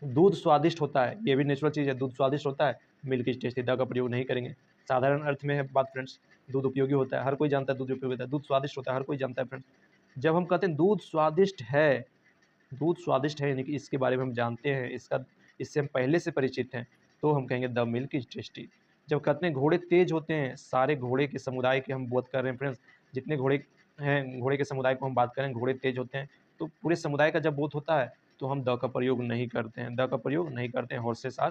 दूध स्वादिष्ट होता है, ये भी नेचुरल चीज़ है, दूध स्वादिष्ट होता है, मिल्क इज टेस्टी, द का प्रयोग नहीं करेंगे। साधारण अर्थ में है बात फ्रेंड्स, दूध उपयोगी होता है, हर कोई जानता है दूध उपयोगी होता है, दूध स्वादिष्ट होता है, हर कोई जानता है फ्रेंड्स। जब हम कहते हैं दूध स्वादिष्ट है, दूध स्वादिष्ट है, यानी कि इसके बारे में हम जानते हैं, इसका, इससे हम पहले से परिचित हैं, तो हम कहेंगे द मिल्क इज टेस्टी। जब कहते हैं घोड़े तेज होते हैं, सारे घोड़े के समुदाय के हम बात कर रहे हैं फ्रेंड्स, जितने घोड़े हैं, घोड़े के समुदाय को हम बात करें, घोड़े तेज होते हैं, तो पूरे समुदाय का जब बोध होता है तो हम द का प्रयोग नहीं करते हैं, द का प्रयोग नहीं करते हैं, हॉर्सेस आर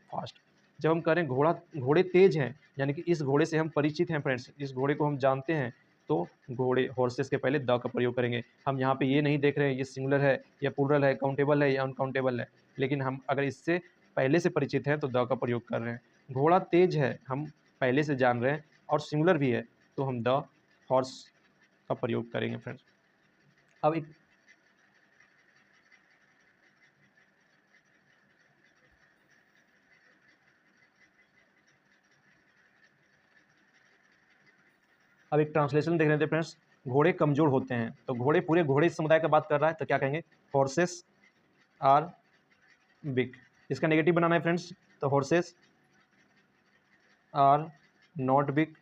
फास्ट। जब हम करें घोड़े तेज हैं, यानी कि इस घोड़े से हम परिचित हैं फ्रेंड्स, इस घोड़े को हम जानते हैं, तो घोड़े, हॉर्सेस के पहले द का प्रयोग करेंगे। हम यहाँ पे ये नहीं देख रहे हैं ये सिंगुलर है या प्लूरल है, काउंटेबल है या अनकाउंटेबल है, लेकिन हम अगर इससे पहले से परिचित हैं तो द का प्रयोग कर रहे हैं। घोड़ा तेज है, हम पहले से जान रहे हैं और सिंगुलर भी है, तो हम द हॉर्स का प्रयोग करेंगे फ्रेंड्स। अब एक ट्रांसलेशन देख रहे थे फ्रेंड्स, घोड़े कमजोर होते हैं, तो घोड़े पूरे घोड़े समुदाय का बात कर रहा है, तो क्या कहेंगे, हॉर्सेस आर बिग। इसका नेगेटिव बनाना है फ्रेंड्स, तो हॉर्सेस आर नॉट बिग।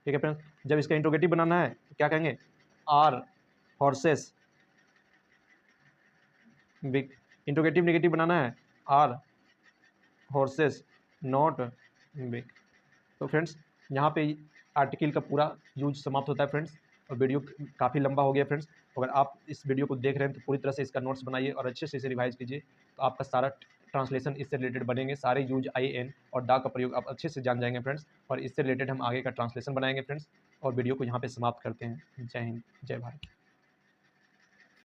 ठीक है फ्रेंड्स, जब इसका इंट्रोगेटिव बनाना है तो क्या कहेंगे, are horses big. Interrogative negative बनाना है, आर हॉर्सेस नॉट बिग। तो फ्रेंड्स यहाँ पे आर्टिकल का पूरा यूज समाप्त होता है फ्रेंड्स, और वीडियो काफ़ी लंबा हो गया फ्रेंड्स। अगर आप इस वीडियो को देख रहे हैं तो पूरी तरह से इसका नोट्स बनाइए और अच्छे से इसे रिवाइज कीजिए, तो आपका सारा ट्रांसलेशन इससे रिलेटेड बनेंगे, सारे यूज आई एन और दा का प्रयोग आप अच्छे से जान जाएंगे फ्रेंड्स, और इससे रिलेटेड हम आगे का ट्रांसलेशन बनाएंगे फ्रेंड्स। और वीडियो को यहाँ पे समाप्त करते हैं। जय हिंद, जय भारत।